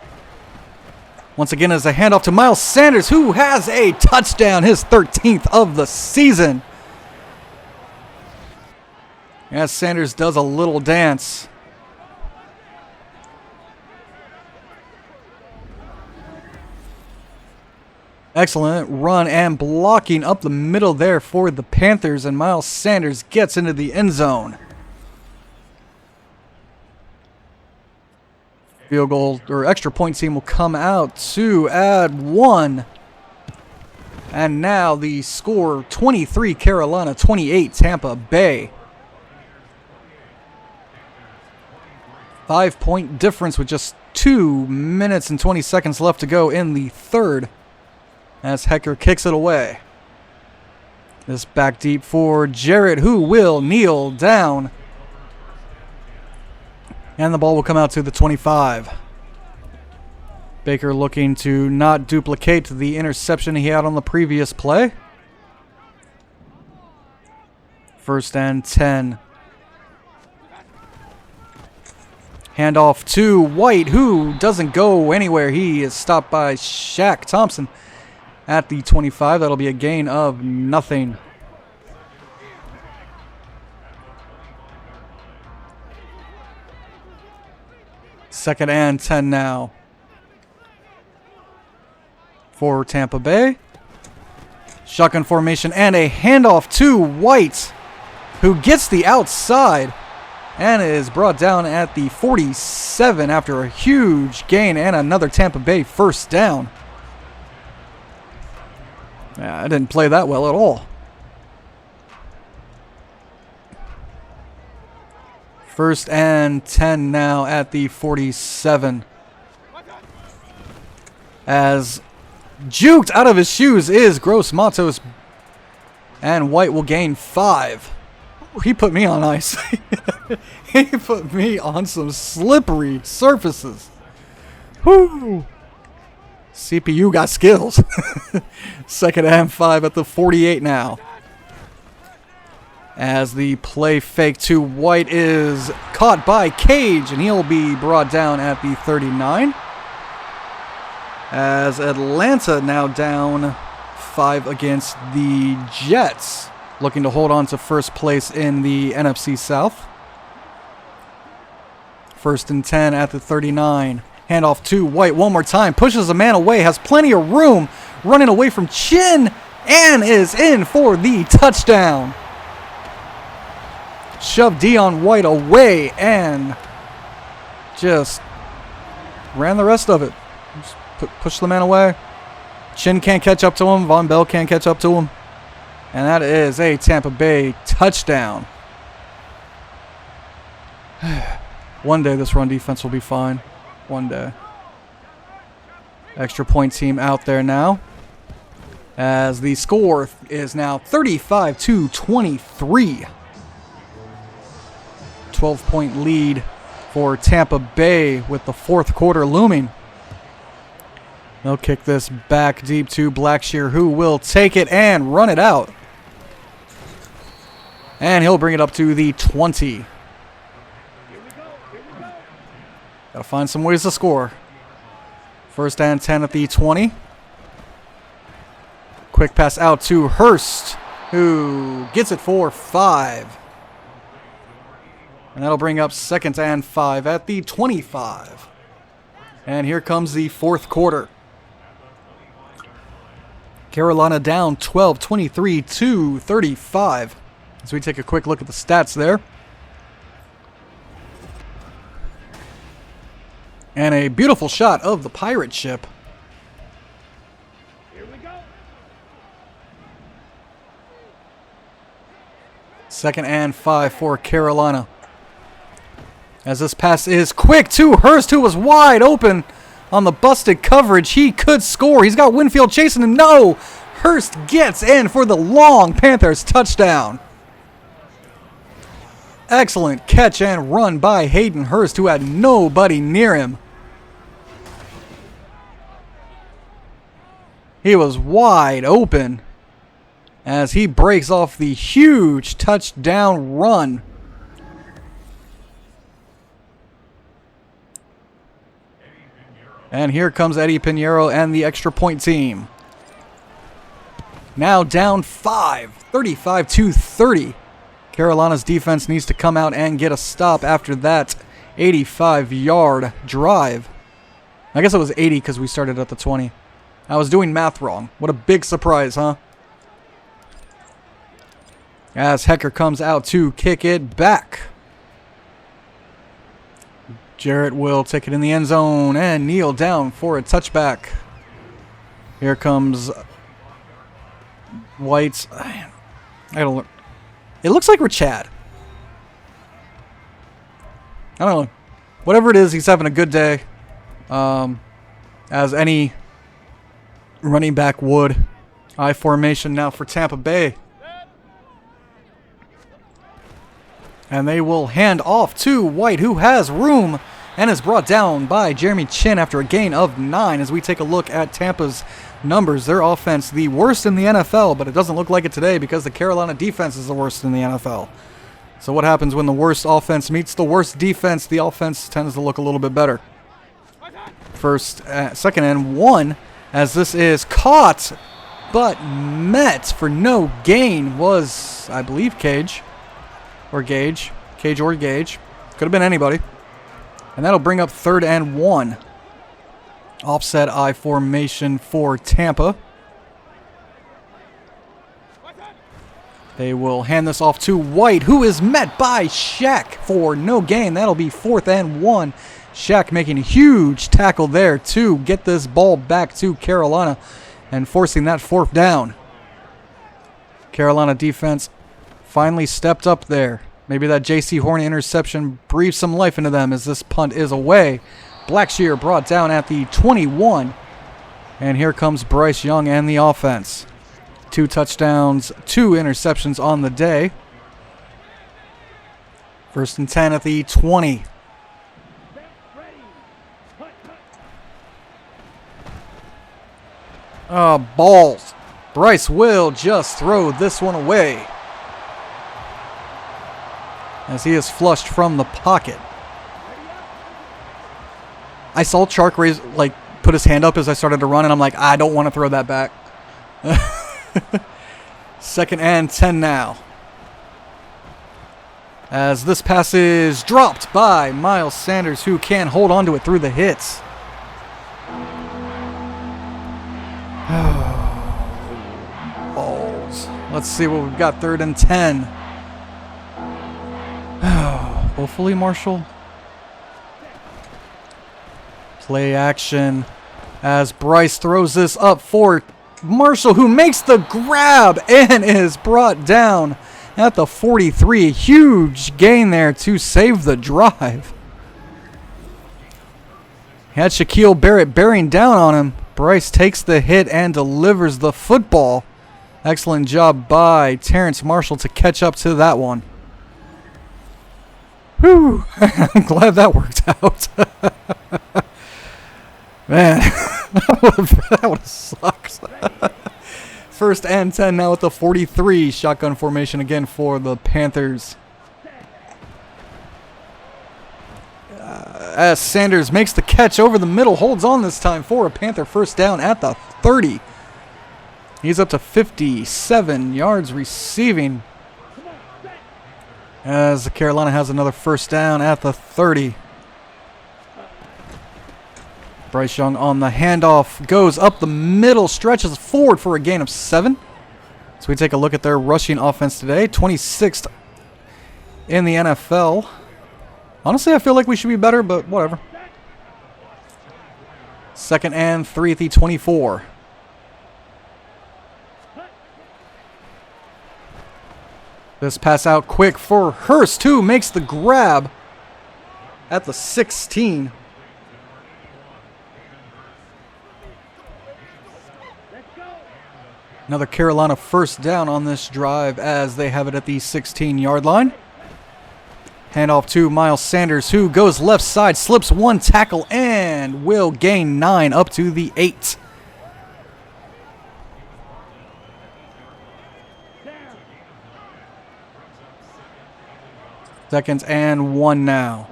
Once again, as a handoff to Miles Sanders, who has a touchdown, his 13th of the season. As Sanders does a little dance. Excellent run and blocking up the middle there for the Panthers, and Miles Sanders gets into the end zone. Field goal or extra point team will come out to add 1. And now the score 23 Carolina, 28 Tampa Bay. 5-point difference with just 2 minutes and 20 seconds left to go in the third. As Hecker kicks it away. This back deep for Jarrett, who will kneel down. And the ball will come out to the 25. Baker looking to not duplicate the interception he had on the previous play. First and 10. Handoff to White, who doesn't go anywhere. He is stopped by Shaq Thompson at the 25. That'll be a gain of nothing. Second and 10 now for Tampa Bay. Shotgun formation and a handoff to White, who gets the outside and is brought down at the 47 after a huge gain and another Tampa Bay first down. Yeah, I didn't play that well at all. First and 10 now at the 47. As juked out of his shoes is Gross Matos. And White will gain 5. He put me on ice. He put me on some slippery surfaces. Whoo! CPU got skills. Second and 5 at the 48 now. As the play fake to White is caught by Cage, and he'll be brought down at the 39. As Atlanta now down 5 against the Jets, looking to hold on to first place in the NFC South. First and 10 at the 39. Handoff to White one more time. Pushes a man away. Has plenty of room. Running away from Chin. And is in for the touchdown. Shoved Dion White away and just ran the rest of it. Just pushed the man away. Chin can't catch up to him. Von Bell can't catch up to him. And that is a Tampa Bay touchdown. One day this run defense will be fine. One day. Extra point team out there now. As the score is now 35-23. 12-point lead for Tampa Bay with the fourth quarter looming. They'll kick this back deep to Blackshear, who will take it and run it out. And he'll bring it up to the 20. Gotta find some ways to score. First and 10 at the 20. Quick pass out to Hurst, who gets it for 5. And that'll bring up second and 5 at the 25. And here comes the fourth quarter. Carolina down 12-23 to 35. As we take a quick look at the stats there. And a beautiful shot of the pirate ship. Here we go. Second and 5 for Carolina. As this pass is quick to Hurst, who was wide open on the busted coverage. He could score. He's got Winfield chasing him. No! Hurst gets in for the long Panthers touchdown. Excellent catch and run by Hayden Hurst, who had nobody near him. He was wide open as he breaks off the huge touchdown run. And here comes Eddie Pinheiro and the extra point team. Now down 5, 35 to 30. Carolina's defense needs to come out and get a stop after that 85-yard drive. I guess it was 80 because we started at the 20. I was doing math wrong. What a big surprise, huh? As Hecker comes out to kick it back. Jarrett will take it in the end zone and kneel down for a touchback. Here comes White. I don't know. It looks like we're Chad. I don't know. Whatever it is, he's having a good day. As any running back would. I formation now for Tampa Bay. And they will hand off to White, who has room and is brought down by Jeremy Chin after a gain of 9. As we take a look at Tampa's numbers, their offense, the worst in the NFL, but it doesn't look like it today because the Carolina defense is the worst in the NFL. So what happens when the worst offense meets the worst defense? The offense tends to look a little bit better. Second and 1, as this is caught, but met for no gain was, I believe, Cage or Gage. Cage or Gage. Could have been anybody. And that'll bring up third and 1. Offset I formation for Tampa. They will hand this off to White, who is met by Shaq for no gain. That'll be fourth and 1. Shaq making a huge tackle there to get this ball back to Carolina and forcing that fourth down. Carolina defense finally stepped up there. Maybe that J.C. Horn interception breathed some life into them as this punt is away. Blackshear brought down at the 21. And here comes Bryce Young and the offense. 2 touchdowns, 2 interceptions on the day. First and 10 at the 20. Balls. Bryce will just throw this one away as he is flushed from the pocket. I saw Chark put his hand up as I started to run, and I'm like, I don't want to throw that back. Second and 10 now. As this pass is dropped by Miles Sanders, who can hold on to it through the hits. Balls. Let's see what we've got. Third and 10. Hopefully Marshall. Play action as Bryce throws this up for Marshall, who makes the grab and is brought down at the 43. Huge gain there to save the drive. Had Shaquille Barrett bearing down on him. Bryce takes the hit and delivers the football. Excellent job by Terrence Marshall to catch up to that one. Whew. I'm glad that worked out. Man, That would have sucked. First and 10 now at the 43. Shotgun formation again for the Panthers. As Sanders makes the catch over the middle, holds on this time for a Panther first down at the 30. He's up to 57 yards receiving. As Carolina has another first down at the 30. Bryce Young on the handoff, goes up the middle, stretches forward for a gain of 7. So we take a look at their rushing offense today. 26th in the NFL. Honestly, I feel like we should be better, but whatever. Second and 3 at the 24. This pass out quick for Hurst, who makes the grab at the 16. Another Carolina first down on this drive as they have it at the 16-yard line. Handoff to Miles Sanders, who goes left side, slips one tackle, and will gain 9 up to the 8. Seconds and 1 now.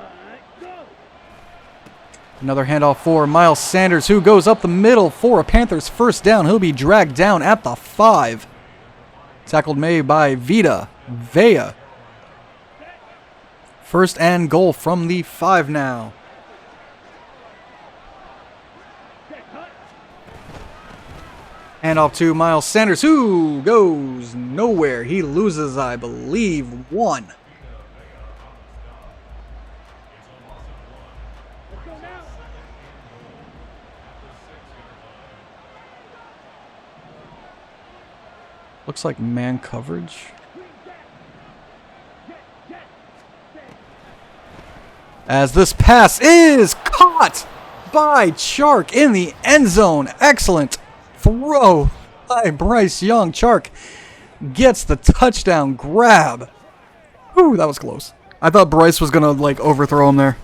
Another handoff for Miles Sanders, who goes up the middle for a Panthers first down. He'll be dragged down at the 5. Tackled made by Vea. First and goal from the 5 now. Handoff to Miles Sanders, who goes nowhere. He loses, I believe, 1. Looks like man coverage. As this pass is caught by Chark in the end zone. Excellent throw by Bryce Young. Chark gets the touchdown grab. Whew, that was close. I thought Bryce was going to like overthrow him there.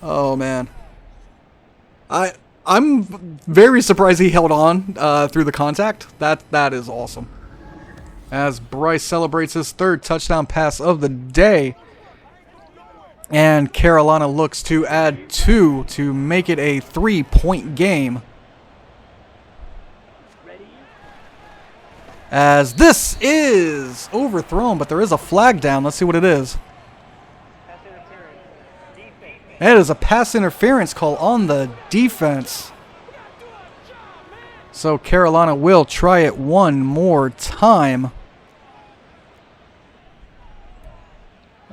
Oh, man. I'm very surprised he held on through the contact. That is awesome. As Bryce celebrates his 3rd touchdown pass of the day. And Carolina looks to add 2 to make it a 3-point game. As this is overthrown, but there is a flag down. Let's see what it is. It is a pass interference call on the defense. So Carolina will try it one more time.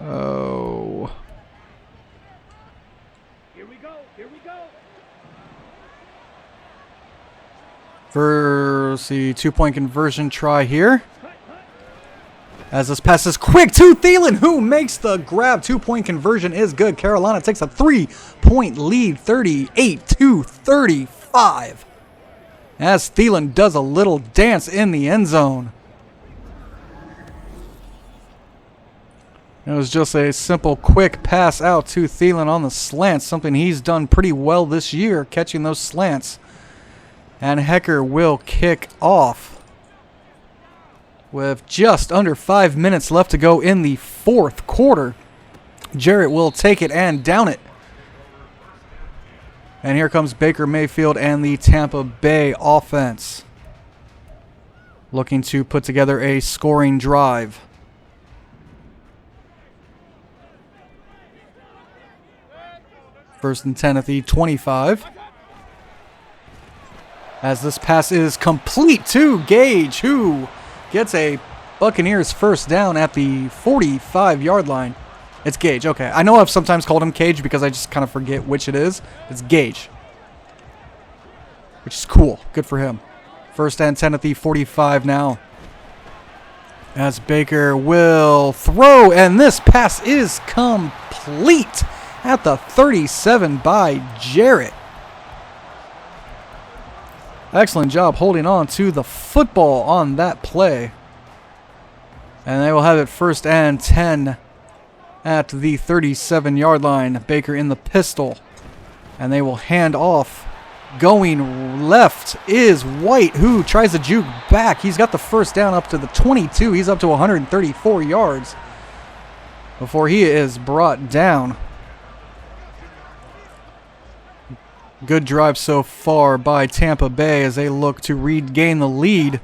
Oh. Here we go. Let's see, 2-point conversion try here. As this pass is quick to Thielen, who makes the grab. 2-point conversion is good. Carolina takes a 3-point lead, 38-35. As Thielen does a little dance in the end zone. It was just a simple, quick pass out to Thielen on the slant, something he's done pretty well this year, catching those slants. And Hecker will kick off. With just under 5 minutes left to go in the 4th quarter. Jarrett will take it and down it. And here comes Baker Mayfield and the Tampa Bay offense. Looking to put together a scoring drive. First and 10 at the 25. As this pass is complete to Gage, who gets a Buccaneers first down at the 45-yard line. It's Gage. Okay. I know I've sometimes called him Cage because I just kind of forget which it is. It's Gage. Which is cool. Good for him. First and 10 at the 45 now. As Baker will throw, and this pass is complete at the 37 by Jarrett. Excellent job holding on to the football on that play. And they will have it first and 10 at the 37-yard line. Baker in the pistol. And they will hand off. Going left is White, who tries to juke back. He's got the first down up to the 22. He's up to 134 yards before he is brought down. Good drive so far by Tampa Bay as they look to regain the lead.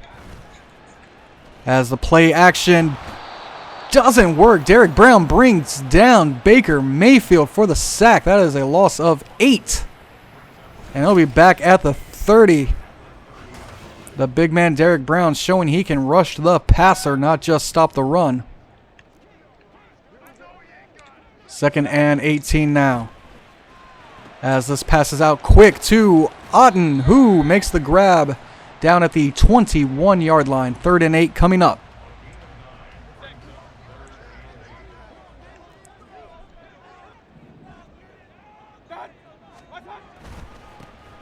As the play action doesn't work, Derek Brown brings down Baker Mayfield for the sack. That is a loss of 8. And he'll be back at the 30. The big man Derek Brown showing he can rush the passer, not just stop the run. 2nd and 18 now. As this passes out quick to Otten, who makes the grab down at the 21-yard line. 3rd and 8 coming up.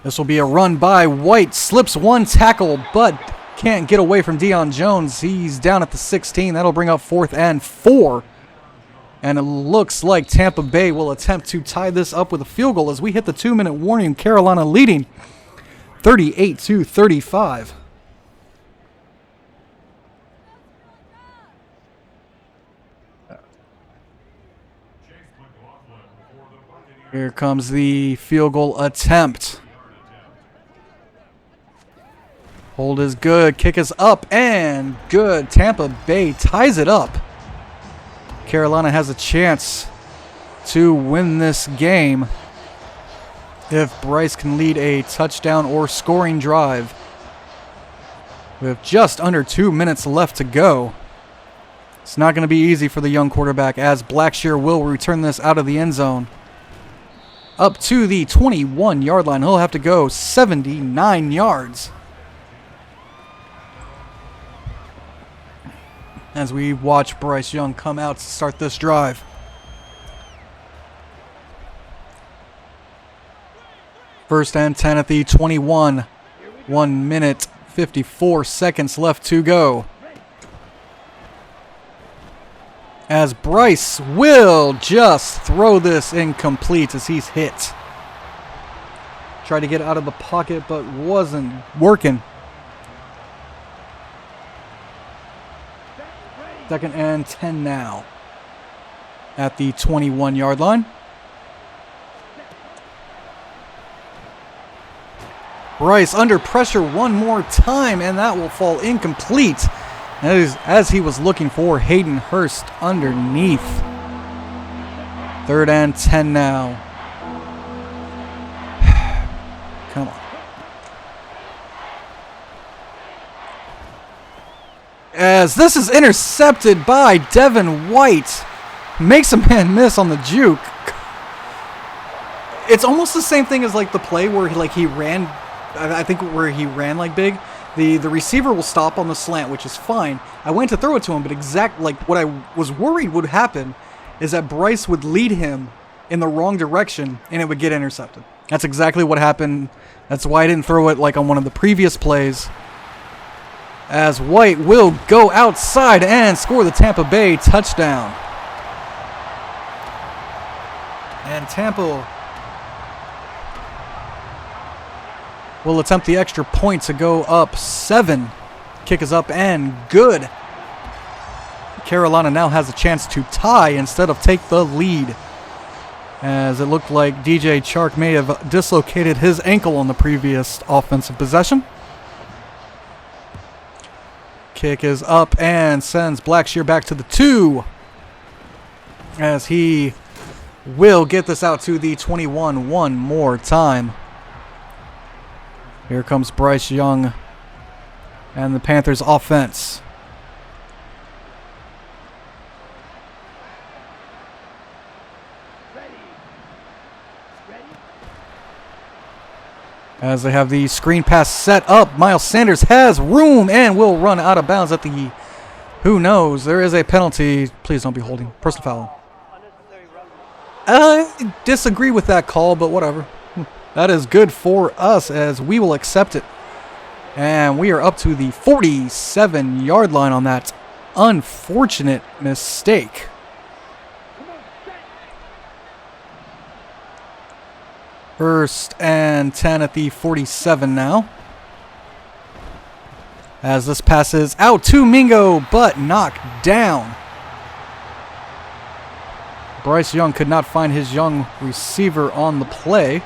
This will be a run by White. Slips one tackle, but can't get away from Deion Jones. He's down at the 16. That'll bring up 4th and 4. And it looks like Tampa Bay will attempt to tie this up with a field goal as we hit the 2-minute warning. Carolina leading 38-35. Here comes the field goal attempt. Hold is good. Kick is up and good. Tampa Bay ties it up. Carolina has a chance to win this game if Bryce can lead a touchdown or scoring drive. With just under 2 minutes left to go. It's not going to be easy for the young quarterback as Blackshear will return this out of the end zone. Up to the 21-yard line. He'll have to go 79 yards. As we watch Bryce Young come out to start this drive. First and 10 at the 21. 1 minute, 54 seconds left to go. As Bryce will just throw this incomplete as he's hit. Tried to get out of the pocket, but wasn't working. 2nd and 10 now at the 21-yard line. Bryce under pressure one more time, and that will fall incomplete. That is as he was looking for Hayden Hurst underneath. 3rd and 10 now. Come on. As this is intercepted by Devin White. Makes a man miss on the juke. It's almost the same thing as like the play where he ran, I think where he ran like big. The receiver will stop on the slant, which is fine. I went to throw it to him, but what I was worried would happen is that Bryce would lead him in the wrong direction and it would get intercepted. That's exactly what happened. That's why I didn't throw it like on one of the previous plays. As White will go outside and score the Tampa Bay touchdown. And Tampa will attempt the extra point to go up 7. Kick is up and good. Carolina now has a chance to tie instead of take the lead. As it looked like DJ Chark may have dislocated his ankle on the previous offensive possession. Kick is up and sends Blackshear back to the 2. As he will get this out to the 21 one more time. Here comes Bryce Young and the Panthers offense. As they have the screen pass set up, Miles Sanders has room and will run out of bounds at the... Who knows? There is a penalty. Please don't be holding. Personal foul. I disagree with that call, but whatever. That is good for us as we will accept it. And we are up to the 47-yard line on that unfortunate mistake. First and 10 at the 47 now. As this passes out to Mingo, but knocked down. Bryce Young could not find his young receiver on the play.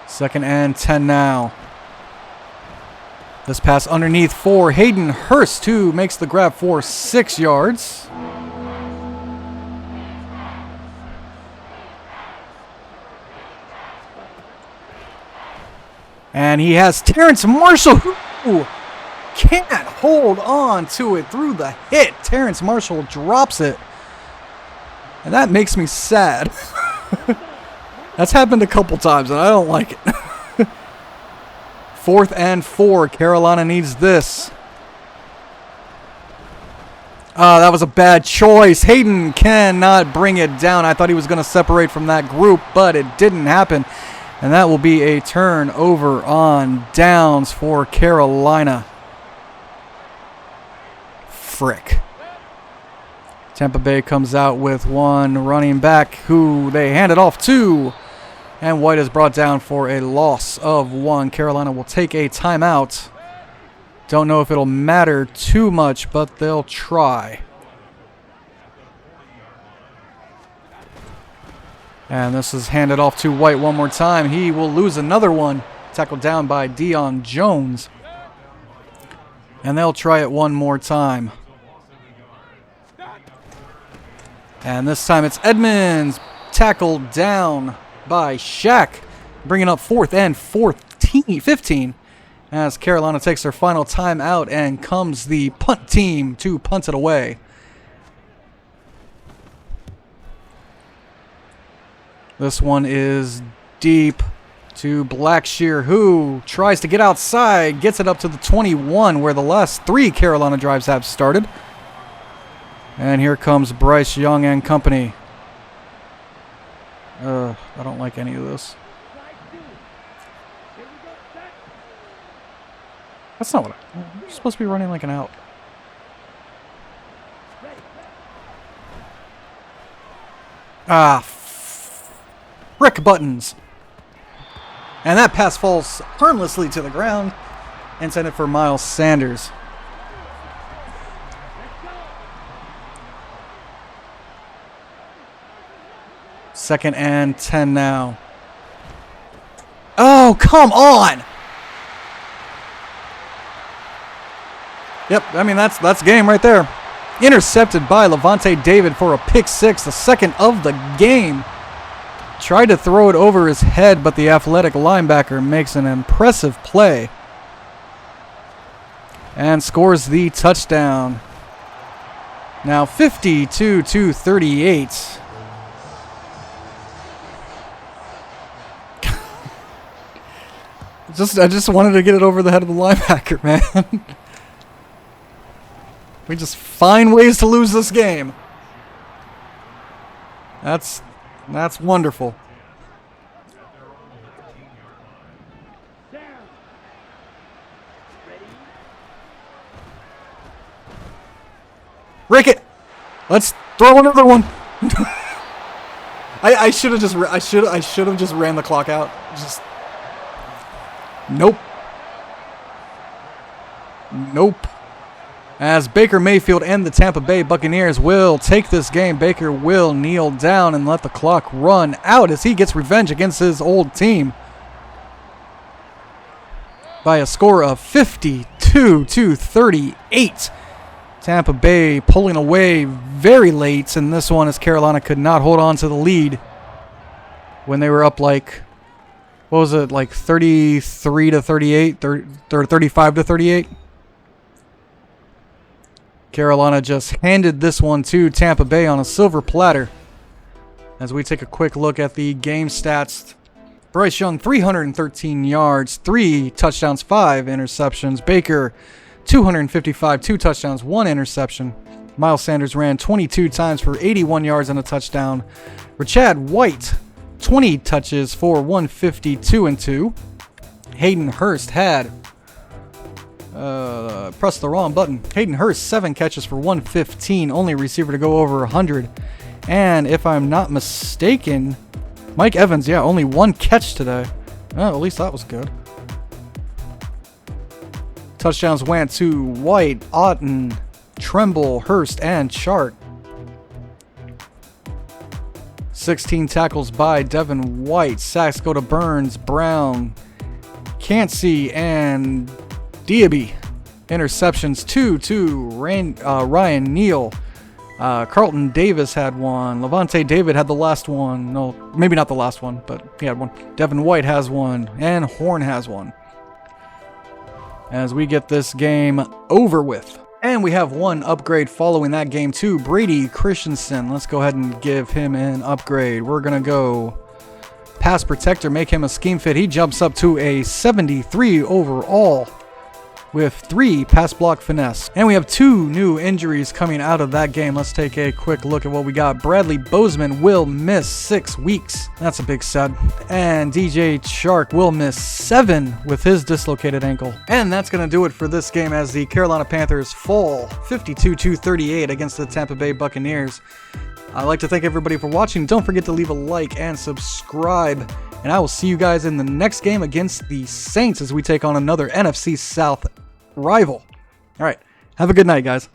Second and 10 now. This pass underneath for Hayden Hurst, who makes the grab for 6 yards. And he has Terrence Marshall, who can't hold on to it through the hit. Terrence Marshall drops it. And that makes me sad. That's happened a couple times, and I don't like it. 4th and 4. Carolina needs this. That was a bad choice. Hayden cannot bring it down. I thought he was going to separate from that group, but it didn't happen. And that will be a turnover on downs for Carolina. Frick. Tampa Bay comes out with one running back who they hand it off to. And White is brought down for a loss of 1. Carolina will take a timeout. Don't know if it'll matter too much, but they'll try. And this is handed off to White one more time. He will lose another one. Tackled down by Deion Jones. And they'll try it one more time. And this time it's Edmonds. Tackled down by Shaq. Bringing up 4th and 15. As Carolina takes their final timeout and comes the punt team to punt it away. This one is deep to Blackshear, who tries to get outside, gets it up to the 21, where the last 3 Carolina drives have started. And here comes Bryce Young and company. I don't like any of this. That's not what I'm supposed to be running like an out. Frick buttons. And that pass falls harmlessly to the ground. Intended for Miles Sanders. Second and 10 now. Oh, come on! Yep, I mean, that's game right there. Intercepted by Levante David for a pick 6, the second of the game. Tried to throw it over his head, but the athletic linebacker makes an impressive play. And scores the touchdown. Now 52-38. I just wanted to get it over the head of the linebacker, man. We just find ways to lose this game. That's wonderful. Rickett, let's throw another one. I should have just ran the clock out. Just nope. As Baker Mayfield and the Tampa Bay Buccaneers will take this game, Baker will kneel down and let the clock run out as he gets revenge against his old team by a score of 52-38. Tampa Bay pulling away very late in this one as Carolina could not hold on to the lead when they were up like, what was it, like 33-38, 35-38? Carolina just handed this one to Tampa Bay on a silver platter. As we take a quick look at the game stats, Bryce Young, 313 yards, 3 touchdowns, 5 interceptions. Baker, 255, 2 touchdowns, 1 interception. Miles Sanders ran 22 times for 81 yards and a touchdown. Rashad White, 20 touches for 152 and 2. Hayden Hurst had pressed the wrong button. Hayden Hurst, 7 catches for 115. Only receiver to go over 100 And if I'm not mistaken, Mike Evans, yeah, only 1 catch today. Oh, at least that was good. Touchdowns went to White, Otten, Tremble, Hurst, and Chart. 16 tackles by Devin White. Sacks go to Burns, Brown, Cansey, and Diaby. Interceptions 2 to Ryan Neal. Carlton Davis had 1. Levante David had the last one. No, maybe not the last one, but he had 1. Devin White has 1. And Horn has 1. As we get this game over with. And we have 1 upgrade following that game too. Brady Christensen. Let's go ahead and give him an upgrade. We're going to go pass protector, make him a scheme fit. He jumps up to a 73 overall with 3 pass block finesse. And we have 2 new injuries coming out of that game. Let's take a quick look at what we got. Bradley Bozeman will miss 6 weeks. That's a big stud. And DJ Chark will miss 7 with his dislocated ankle. And that's going to do it for this game as the Carolina Panthers fall 52-38 against the Tampa Bay Buccaneers. I'd like to thank everybody for watching. Don't forget to leave a like and subscribe. And I will see you guys in the next game against the Saints as we take on another NFC South rival. All right. Have a good night, guys.